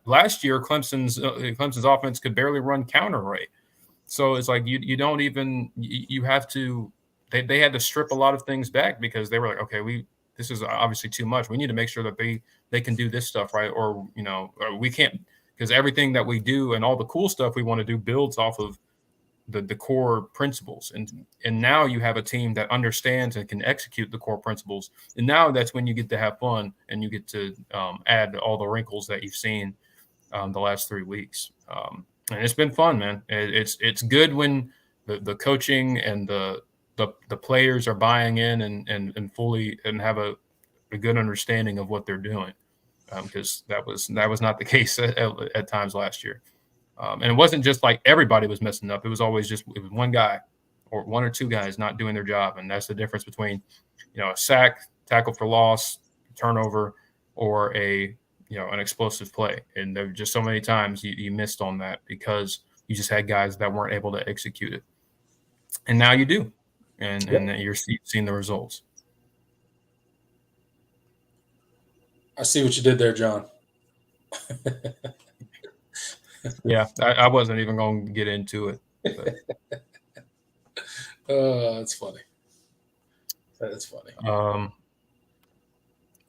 last year, Clemson's offense could barely run counter right. So it's like you don't even you have to. They had to strip a lot of things back because they were like, okay, this is obviously too much. We need to make sure that they can do this stuff right, or we can't, because everything that we do and all the cool stuff we want to do builds off of the core principles. And now you have a team that understands and can execute the core principles. And now that's when you get to have fun and you get to add all the wrinkles that you've seen the last 3 weeks. And it's been fun, man. It's good when the coaching and the players are buying in and fully and have a good understanding of what they're doing, because that was not the case at times last year. And it wasn't just like everybody was messing up. It was always just one guy or one or two guys not doing their job, and that's the difference between a sack, tackle for loss, turnover, or an explosive play. And there were just so many times you missed on that because you just had guys that weren't able to execute it. And now you do. And you're seeing the results. I see what you did there, John. Yeah, I wasn't even going to get into it. That's funny. That's funny.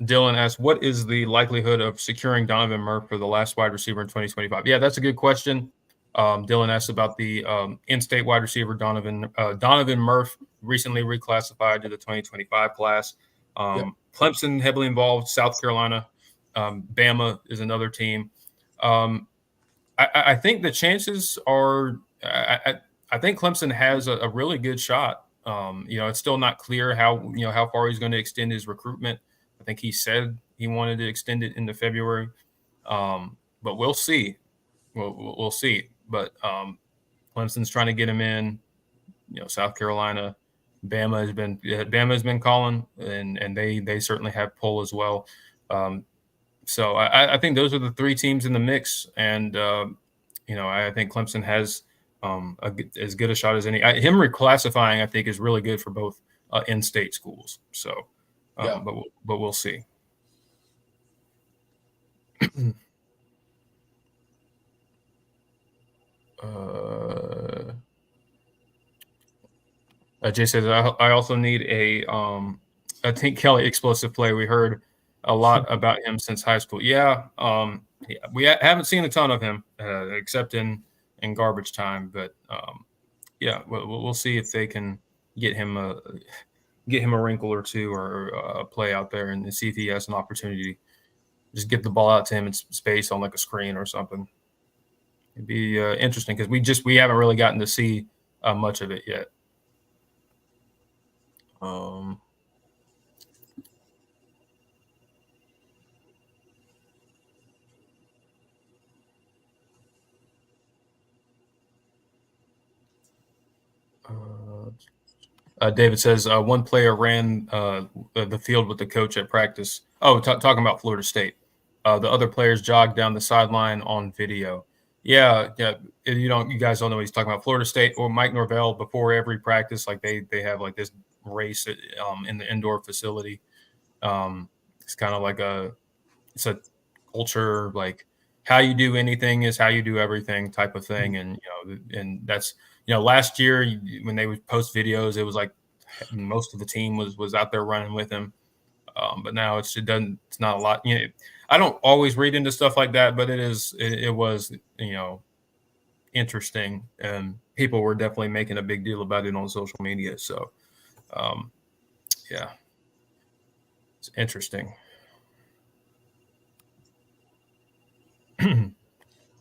Dylan asks, what is the likelihood of securing Donovan Murph for the last wide receiver in 2025? Yeah, that's a good question. Dylan asks about the in-state wide receiver Donovan Murph, recently reclassified to the 2025 class. Clemson heavily involved, South Carolina, Bama is another team. I think the chances are I think Clemson has a really good shot. It's still not clear how far he's going to extend his recruitment. I think he said he wanted to extend it into February, but we'll see. We'll see. but Clemson's trying to get him in. South Carolina, Bama has been calling, and they certainly have pull as well. So I think those are the three teams in the mix, and I think Clemson has as good a shot as any. Him reclassifying, I think, is really good for both in-state schools. So, but we'll see. Jay says, I also need I think Kelly explosive play. We heard a lot about him since high school. Yeah, we haven't seen a ton of him except in garbage time. But yeah, we'll see if they can get him a wrinkle or two or a play out there and see if he has an opportunity. Just get the ball out to him in space on like a screen or something. It'd be interesting because we haven't really gotten to see much of it yet. David says one player ran the field with the coach at practice. Oh, talking about Florida State. The other players jogged down the sideline on video. Yeah. You guys don't know what he's talking about. Florida State or Mike Norvell before every practice, like they have like this race in the indoor facility. It's kind of like it's a culture, like how you do anything is how you do everything type of thing. And and that's last year when they would post videos, it was like most of the team was out there running with him. But now it's not a lot. I don't always read into stuff like that, but it was interesting, and people were definitely making a big deal about it on social media. So yeah, it's interesting.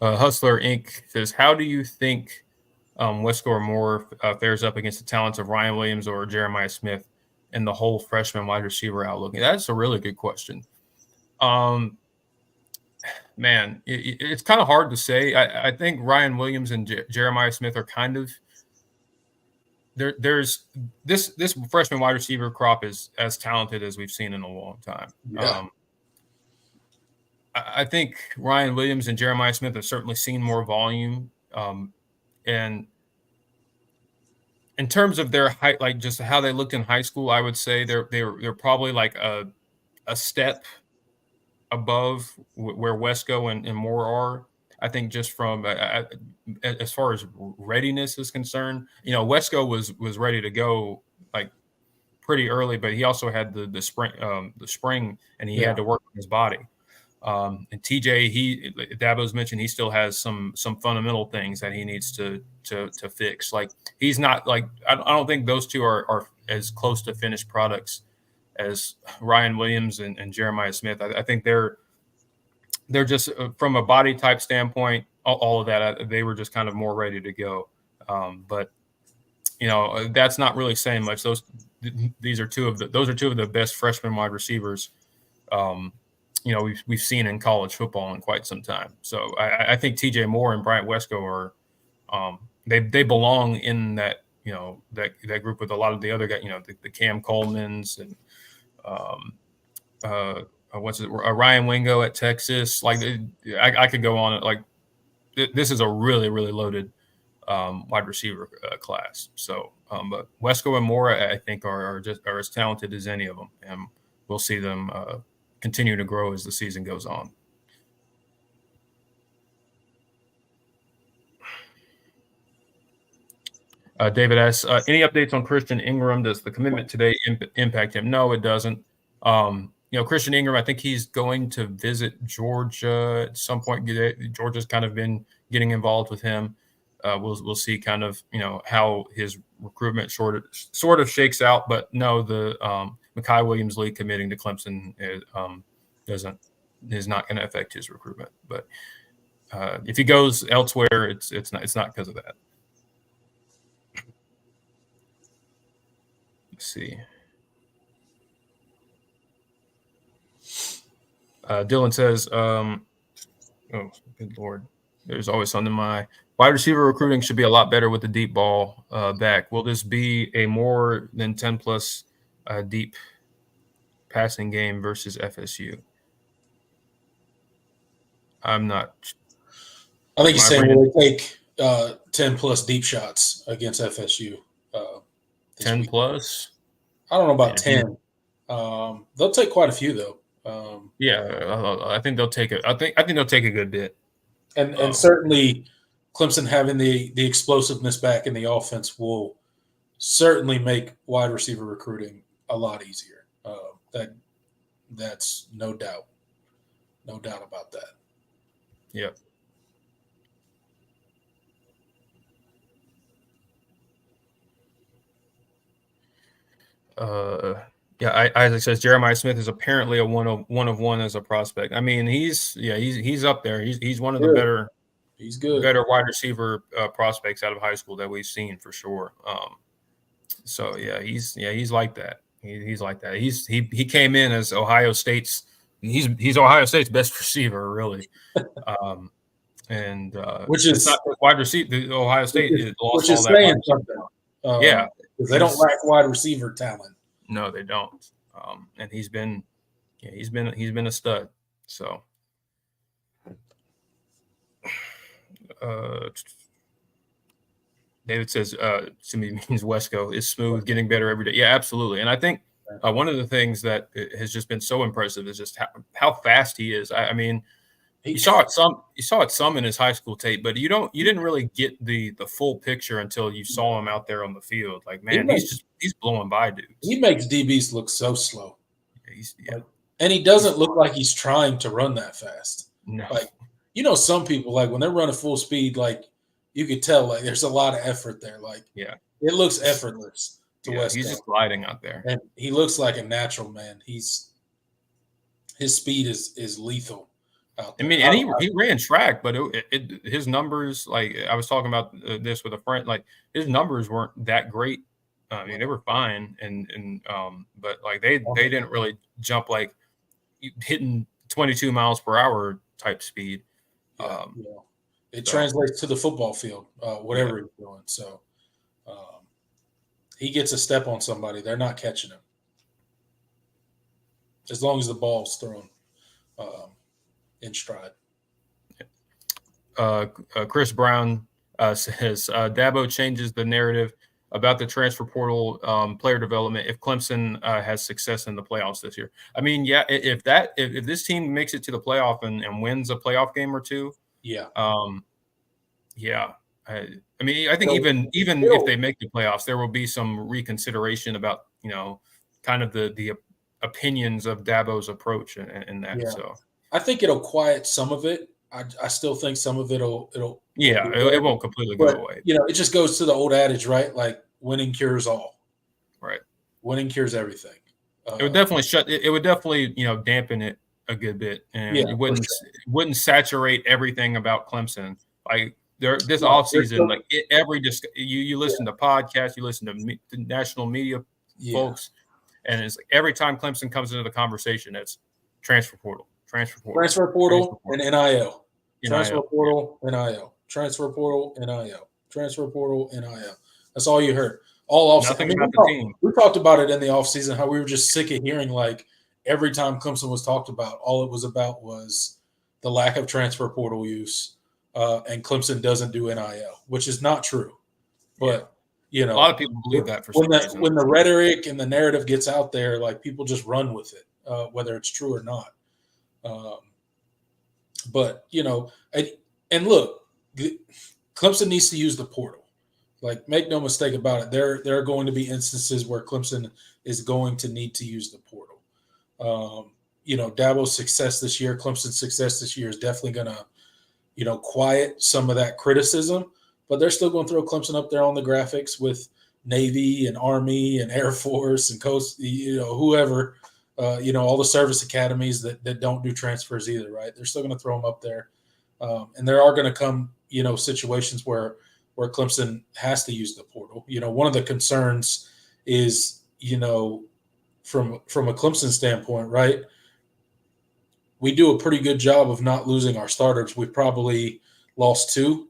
Hustler Inc. says, how do you think Wesco or Moore fares up against the talents of Ryan Williams or Jeremiah Smith and the whole freshman wide receiver outlook? That's a really good question. Man, it's kind of hard to say. I think Ryan Williams and Jeremiah Smith are kind of there's this freshman wide receiver crop is as talented as we've seen in a long time. Yeah. I think Ryan Williams and Jeremiah Smith have certainly seen more volume. And in terms of their height, like just how they looked in high school, I would say they're probably like a step above where Wesco and Moore are. I think just from as far as readiness is concerned, Wesco was ready to go like pretty early, but he also had the spring, and he had to work on his body. And TJ, Dabo's mentioned he still has some fundamental things that he needs to fix. Like he's not like I don't think those two are as close to finished products as Ryan Williams and Jeremiah Smith. I think they're just from a body type standpoint, all of that they were just kind of more ready to go. But that's not really saying much. Those are two of the best freshman wide receivers. We've seen in college football in quite some time. So I think TJ Moore and Bryant Wesco are they belong in that that group with a lot of the other guys, the Cam Colemans and Ryan Wingo at Texas. Like I could go on it. Like this is a really, really loaded wide receiver class. So, but Wesco and Moore, I think are as talented as any of them, and we'll see them continue to grow as the season goes on. David asks, any updates on Christian Ingram? Does the commitment today impact him? No, it doesn't. Christian Ingram, I think he's going to visit Georgia at some point. Georgia's kind of been getting involved with him. We'll see kind of, how his recruitment sort of shakes out. But no, the Mekhi Williams Lee committing to Clemson is not going to affect his recruitment. But if he goes elsewhere, it's not because of that. Let's see. Dylan says, oh, good Lord. There's always something in my wide receiver recruiting should be a lot better with the deep ball back. Will this be a more than 10+ deep passing game versus FSU? I'm not. I think he's saying will they take 10+ deep shots against FSU? 10+. I don't know about 10. They'll take quite a few though. I think they'll take it. I think they'll take a good bit. And certainly, Clemson having the explosiveness back in the offense will certainly make wide receiver recruiting a lot easier. That's no doubt about that. Yep. Isaac says Jeremiah Smith is apparently a one of one as a prospect. I mean, he's up there. He's one of the better. He's good. Better wide receiver prospects out of high school that we've seen for sure. So he's like that. He's like that. He came in as Ohio State's. He's Ohio State's best receiver, really. Which is not wide receiver. Ohio State lost all that. Saying something. Because they don't lack wide receiver talent. No, they don't. And he's been a stud. So. David says to me means Wesco is smooth, getting better every day. Yeah, absolutely. And I think one of the things that has just been so impressive is just how fast he is. I mean, you saw it some in his high school tape, but you didn't really get the full picture until you saw him out there on the field. Like, man, he's blowing by dudes. He makes DBs look so slow. And he doesn't look like he's trying to run that fast. No. Like, some people, like, when they're running full speed, like, you could tell, like, there's a lot of effort there. Like, it looks effortless to Wesco. He's just gliding out there. And he looks like a natural, man. His speed is lethal out there. I mean, and he ran track, but his numbers, like, I was talking about this with a friend, like, his numbers weren't that great. I mean, they were fine, but, like, they didn't really jump, like, hitting 22 miles per hour type speed. It translates to the football field, whatever he's doing. So he gets a step on somebody, they're not catching him. As long as the ball's thrown in stride. Chris Brown says Dabo changes the narrative about the transfer portal player development if Clemson has success in the playoffs this year. I mean, if this team makes it to the playoff and wins a playoff game or two, I mean, I think even if they make the playoffs, there will be some reconsideration about kind of the opinions of Dabo's approach and that. Yeah. So I think it'll quiet some of it. I still think some of it'll it won't completely go away. It just goes to the old adage, right? Like, winning cures all. Right. Winning cures everything. It would definitely dampen it a good bit, and it wouldn't saturate everything about Clemson. Like this offseason, like you listen to podcasts, you listen to national media folks, and it's like every time Clemson comes into the conversation, it's transfer portal, and NIL. Transfer portal, NIL. Transfer portal, NIL. That's all you heard. All offseason. We talked about it in the offseason, how we were just sick of hearing, like, every time Clemson was talked about, all it was about was the lack of transfer portal use, and Clemson doesn't do NIL, which is not true. But, a lot of people believe that for some reason. When the rhetoric and the narrative gets out there, like, people just run with it, whether it's true or not. But, and look, Clemson needs to use the portal. Like, make no mistake about it. There are going to be instances where Clemson is going to need to use the portal. Dabo's success this year, Clemson's success this year is definitely going to, quiet some of that criticism. But they're still going to throw Clemson up there on the graphics with Navy and Army and Air Force and Coast, whoever, all the service academies that don't do transfers either, right? They're still going to throw them up there. And there are going to come, situations where Clemson has to use the portal. One of the concerns is, from a Clemson standpoint, right? We do a pretty good job of not losing our starters. We probably lost 2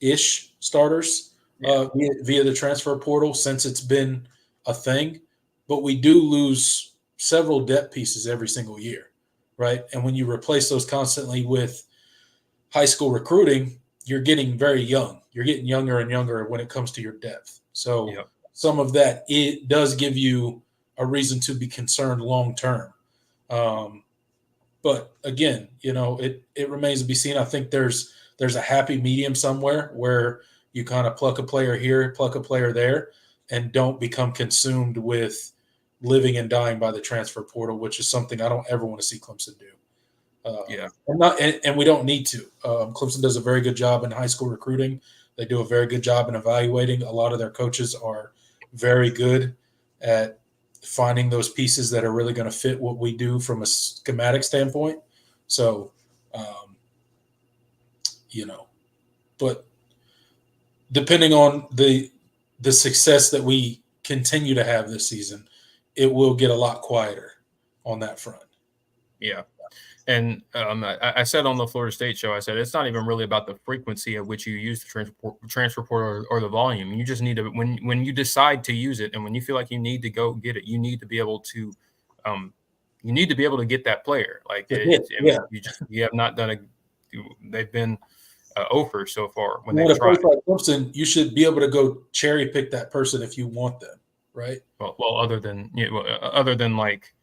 ish starters via the transfer portal since it's been a thing, but we do lose several depth pieces every single year, right? And when you replace those constantly with high school recruiting, you're getting very young. You're getting younger and younger when it comes to your depth. So some of that, it does give you a reason to be concerned long term. But again, it remains to be seen. I think there's a happy medium somewhere where you kind of pluck a player here, pluck a player there, and don't become consumed with living and dying by the transfer portal, which is something I don't ever want to see Clemson do. And we don't need to. Clemson does a very good job in high school recruiting. They do a very good job in evaluating. A lot of their coaches are very good at finding those pieces that are really going to fit what we do from a schematic standpoint. So, but depending on the success that we continue to have this season, it will get a lot quieter on that front. Yeah. And I said on the Florida State show, I said, it's not even really about the frequency at which you use the transfer portal or the volume. You just need to, when you decide to use it and when you feel like you need to go get it, you need to be able to, get that player. Like you have not done they've been over so far when they've tried. Like Clemson, you should be able to go cherry pick that person if you want them, right? Well, other than like,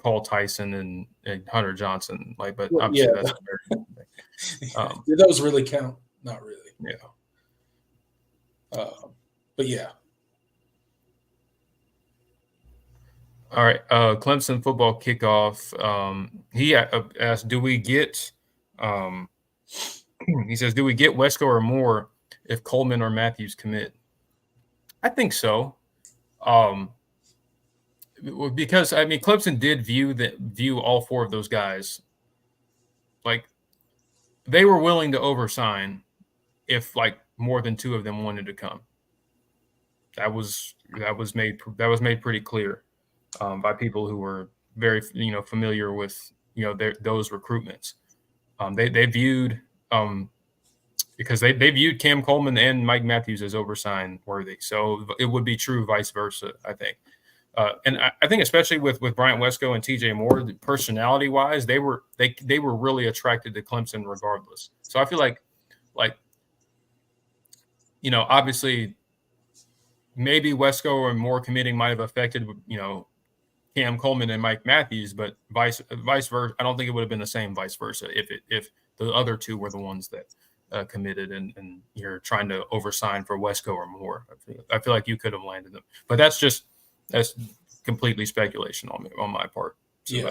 Paul Tyson and Hunter Johnson, but obviously that's a very different thing. Do those really count? Not really. Yeah. But yeah. All right. Clemson football kickoff. He asked, do we get? He says, do we get Wesco or Moore if Coleman or Matthews commit? I think so. Because Clemson did view all 4 of those guys like they were willing to oversign if like more than 2 of them wanted to come. That was made pretty clear by people who were very familiar with those recruitments. They viewed because they viewed Cam Coleman and Mike Matthews as oversign worthy. So it would be true vice versa, I think. And I think especially with Bryant Wesco and TJ Moore, personality wise, they were really attracted to Clemson regardless. So I feel like obviously maybe Wesco or Moore committing might have affected Cam Coleman and Mike Matthews, but vice versa. I don't think it would have been the same vice versa if the other 2 were the ones that committed and you're trying to oversign for Wesco or Moore. I feel like you could have landed them, but that's completely speculation on my part. So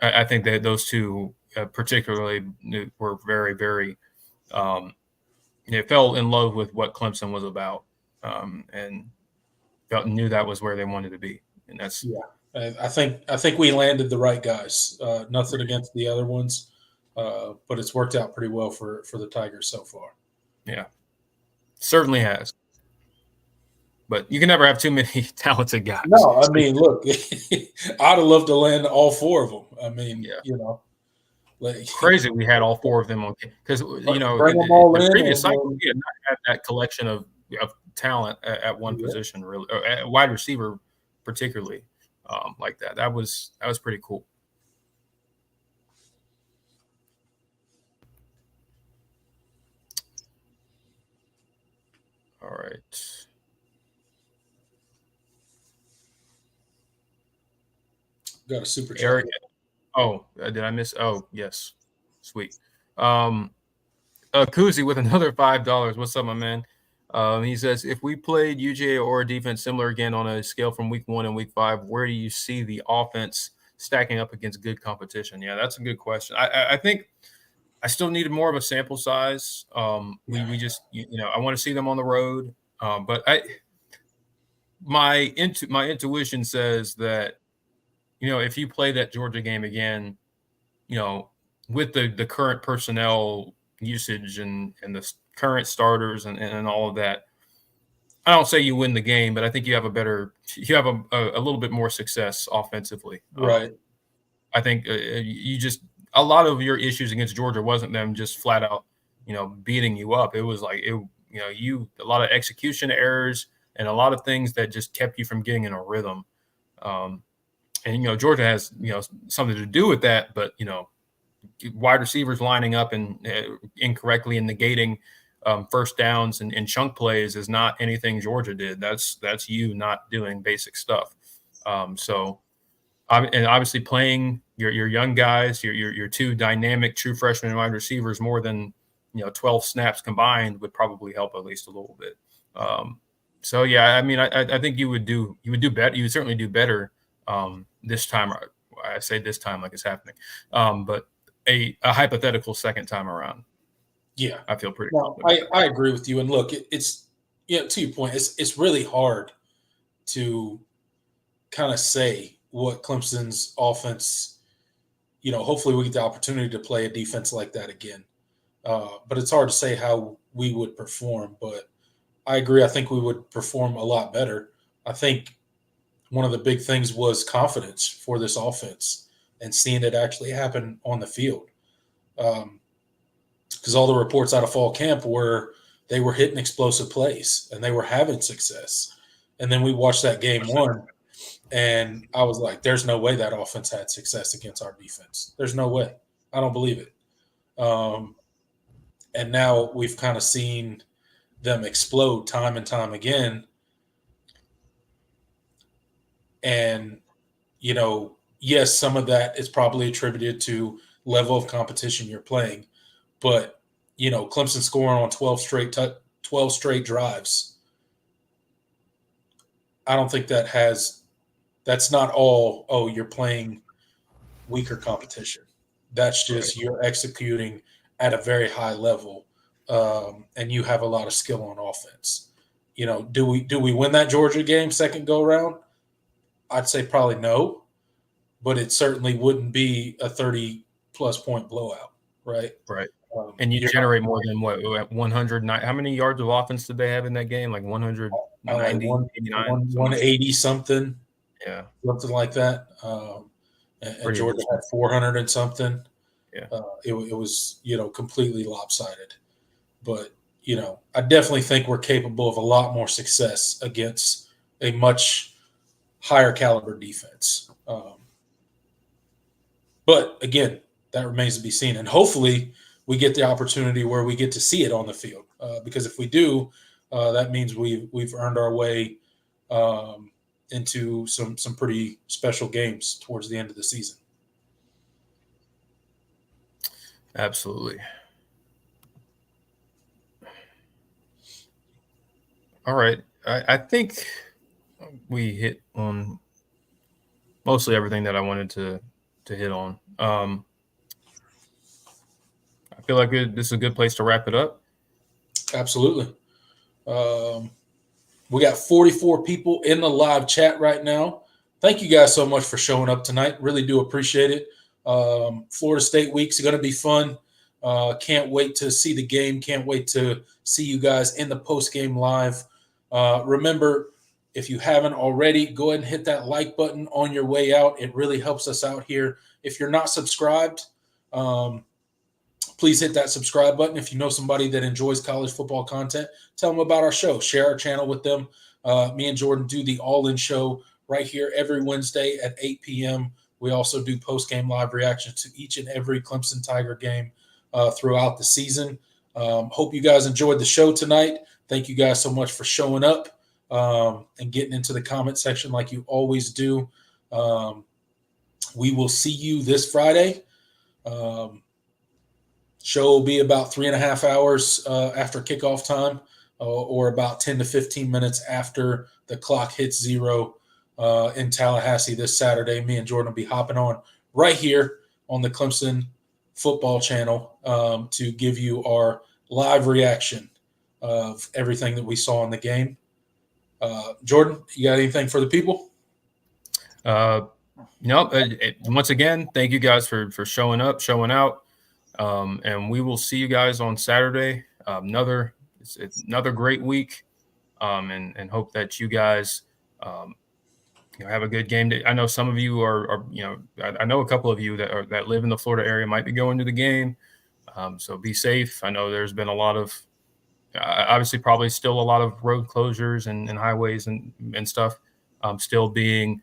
I think that those 2 particularly were very, very they fell in love with what Clemson was about and knew that was where they wanted to be. And that's I think we landed the right guys. Nothing against the other ones, but it's worked out pretty well for the Tigers so far. Yeah, certainly has. But you can never have too many talented guys. No, look, I'd have loved to land all 4 of them. Crazy we had all 4 of them on because bring them all in previous cycle we had not had that collection of talent at one position, really, or at wide receiver particularly like that. That was pretty cool. All right. Got a super chat. Eric. Oh, did I miss? Oh, yes. Sweet. Kuzi with another $5. What's up, my man? He says, if we played UGA or a defense similar again on a scale from week 1 and week 5, where do you see the offense stacking up against good competition? Yeah, that's a good question. I think I still needed more of a sample size. We just, I want to see them on the road. But my intuition says that, if you play that Georgia game again, with the current personnel usage and the current starters and all of that, I don't say you win the game, but I think you have a little bit more success offensively. Right. I think a lot of your issues against Georgia wasn't them just flat out, beating you up. It was like a lot of execution errors and a lot of things that just kept you from getting in a rhythm. And Georgia has something to do with that, but wide receivers lining up and incorrectly and negating first downs and chunk plays is not anything Georgia did. That's you not doing basic stuff. And obviously playing your young guys, your two dynamic true freshman wide receivers more than 12 snaps combined would probably help at least a little bit. So yeah, I mean, I think you would do better. You would certainly do better this time. I say this time like it's happening, but a hypothetical second time around. Yeah, I feel pretty. Well, I agree with you. And look, it's to your point, it's really hard to kind of say what Clemson's offense. Hopefully we get the opportunity to play a defense like that again. But it's hard to say how we would perform. But I agree. I think we would perform a lot better. I think one of the big things was confidence for this offense and seeing it actually happen on the field. Because all the reports out of fall camp were they were hitting explosive plays and they were having success. And then we watched that game one, and I was like, there's no way that offense had success against our defense. There's no way. I don't believe it. And now we've kind of seen them explode time and time again. And, yes, some of that is probably attributed to level of competition you're playing. But, Clemson scoring on 12 straight drives, I don't think that's not all, you're playing weaker competition. That's just you're executing at a very high level, and you have a lot of skill on offense. Do we win that Georgia game second go around? I'd say probably no, but it certainly wouldn't be a 30-plus point blowout, right? Right. And you generate more than 100. How many yards of offense did they have in that game? Like 190, 89? 180 something. Yeah. Something like that. And Georgia had 400 and something. Yeah. It was, completely lopsided. But, I definitely think we're capable of a lot more success against a much higher caliber defense. But again, that remains to be seen. And hopefully we get the opportunity where we get to see it on the field. Because if we do, that means we've earned our way into some pretty special games towards the end of the season. Absolutely. All right. I think we hit on mostly everything that I wanted to hit on. I feel like this is a good place to wrap it up. Absolutely. We got 44 people in the live chat right now. Thank you guys so much for showing up tonight. Really do appreciate it. Florida State week's going to be fun. Can't wait to see the game. Can't wait to see you guys in the post-game live. Remember, if you haven't already, go ahead and hit that like button on your way out. It really helps us out here. If you're not subscribed, please hit that subscribe button. If you know somebody that enjoys college football content, tell them about our show. Share our channel with them. Me and Jordan do the All-In Show right here every Wednesday at 8 p.m. We also do post-game live reactions to each and every Clemson Tiger game throughout the season. Hope you guys enjoyed the show tonight. Thank you guys so much for showing up and getting into the comment section like you always do. We will see you this Friday. Show will be about 3.5 hours after kickoff time, or about 10 to 15 minutes after the clock hits zero in Tallahassee this Saturday. Me and Jordan will be hopping on right here on the Clemson Football Channel to give you our live reaction of everything that we saw in the game. Jordan, you got anything for the people? No. Once again, thank you guys for showing up, showing out. And we will see you guys on Saturday. It's another great week, and hope that you guys have a good game. I know some of you are I know a couple of you that live in the Florida area might be going to the game. So be safe. I know there's been a lot of, obviously probably still a lot of road closures and highways and stuff still being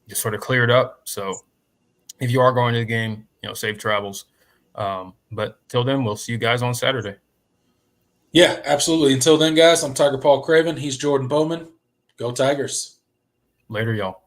just sort of cleared up. So if you are going to the game, safe travels. But till then, we'll see you guys on Saturday. Yeah, absolutely. Until then, guys, I'm Tiger Paul Craven. He's Jordan Bowman. Go Tigers. Later, y'all.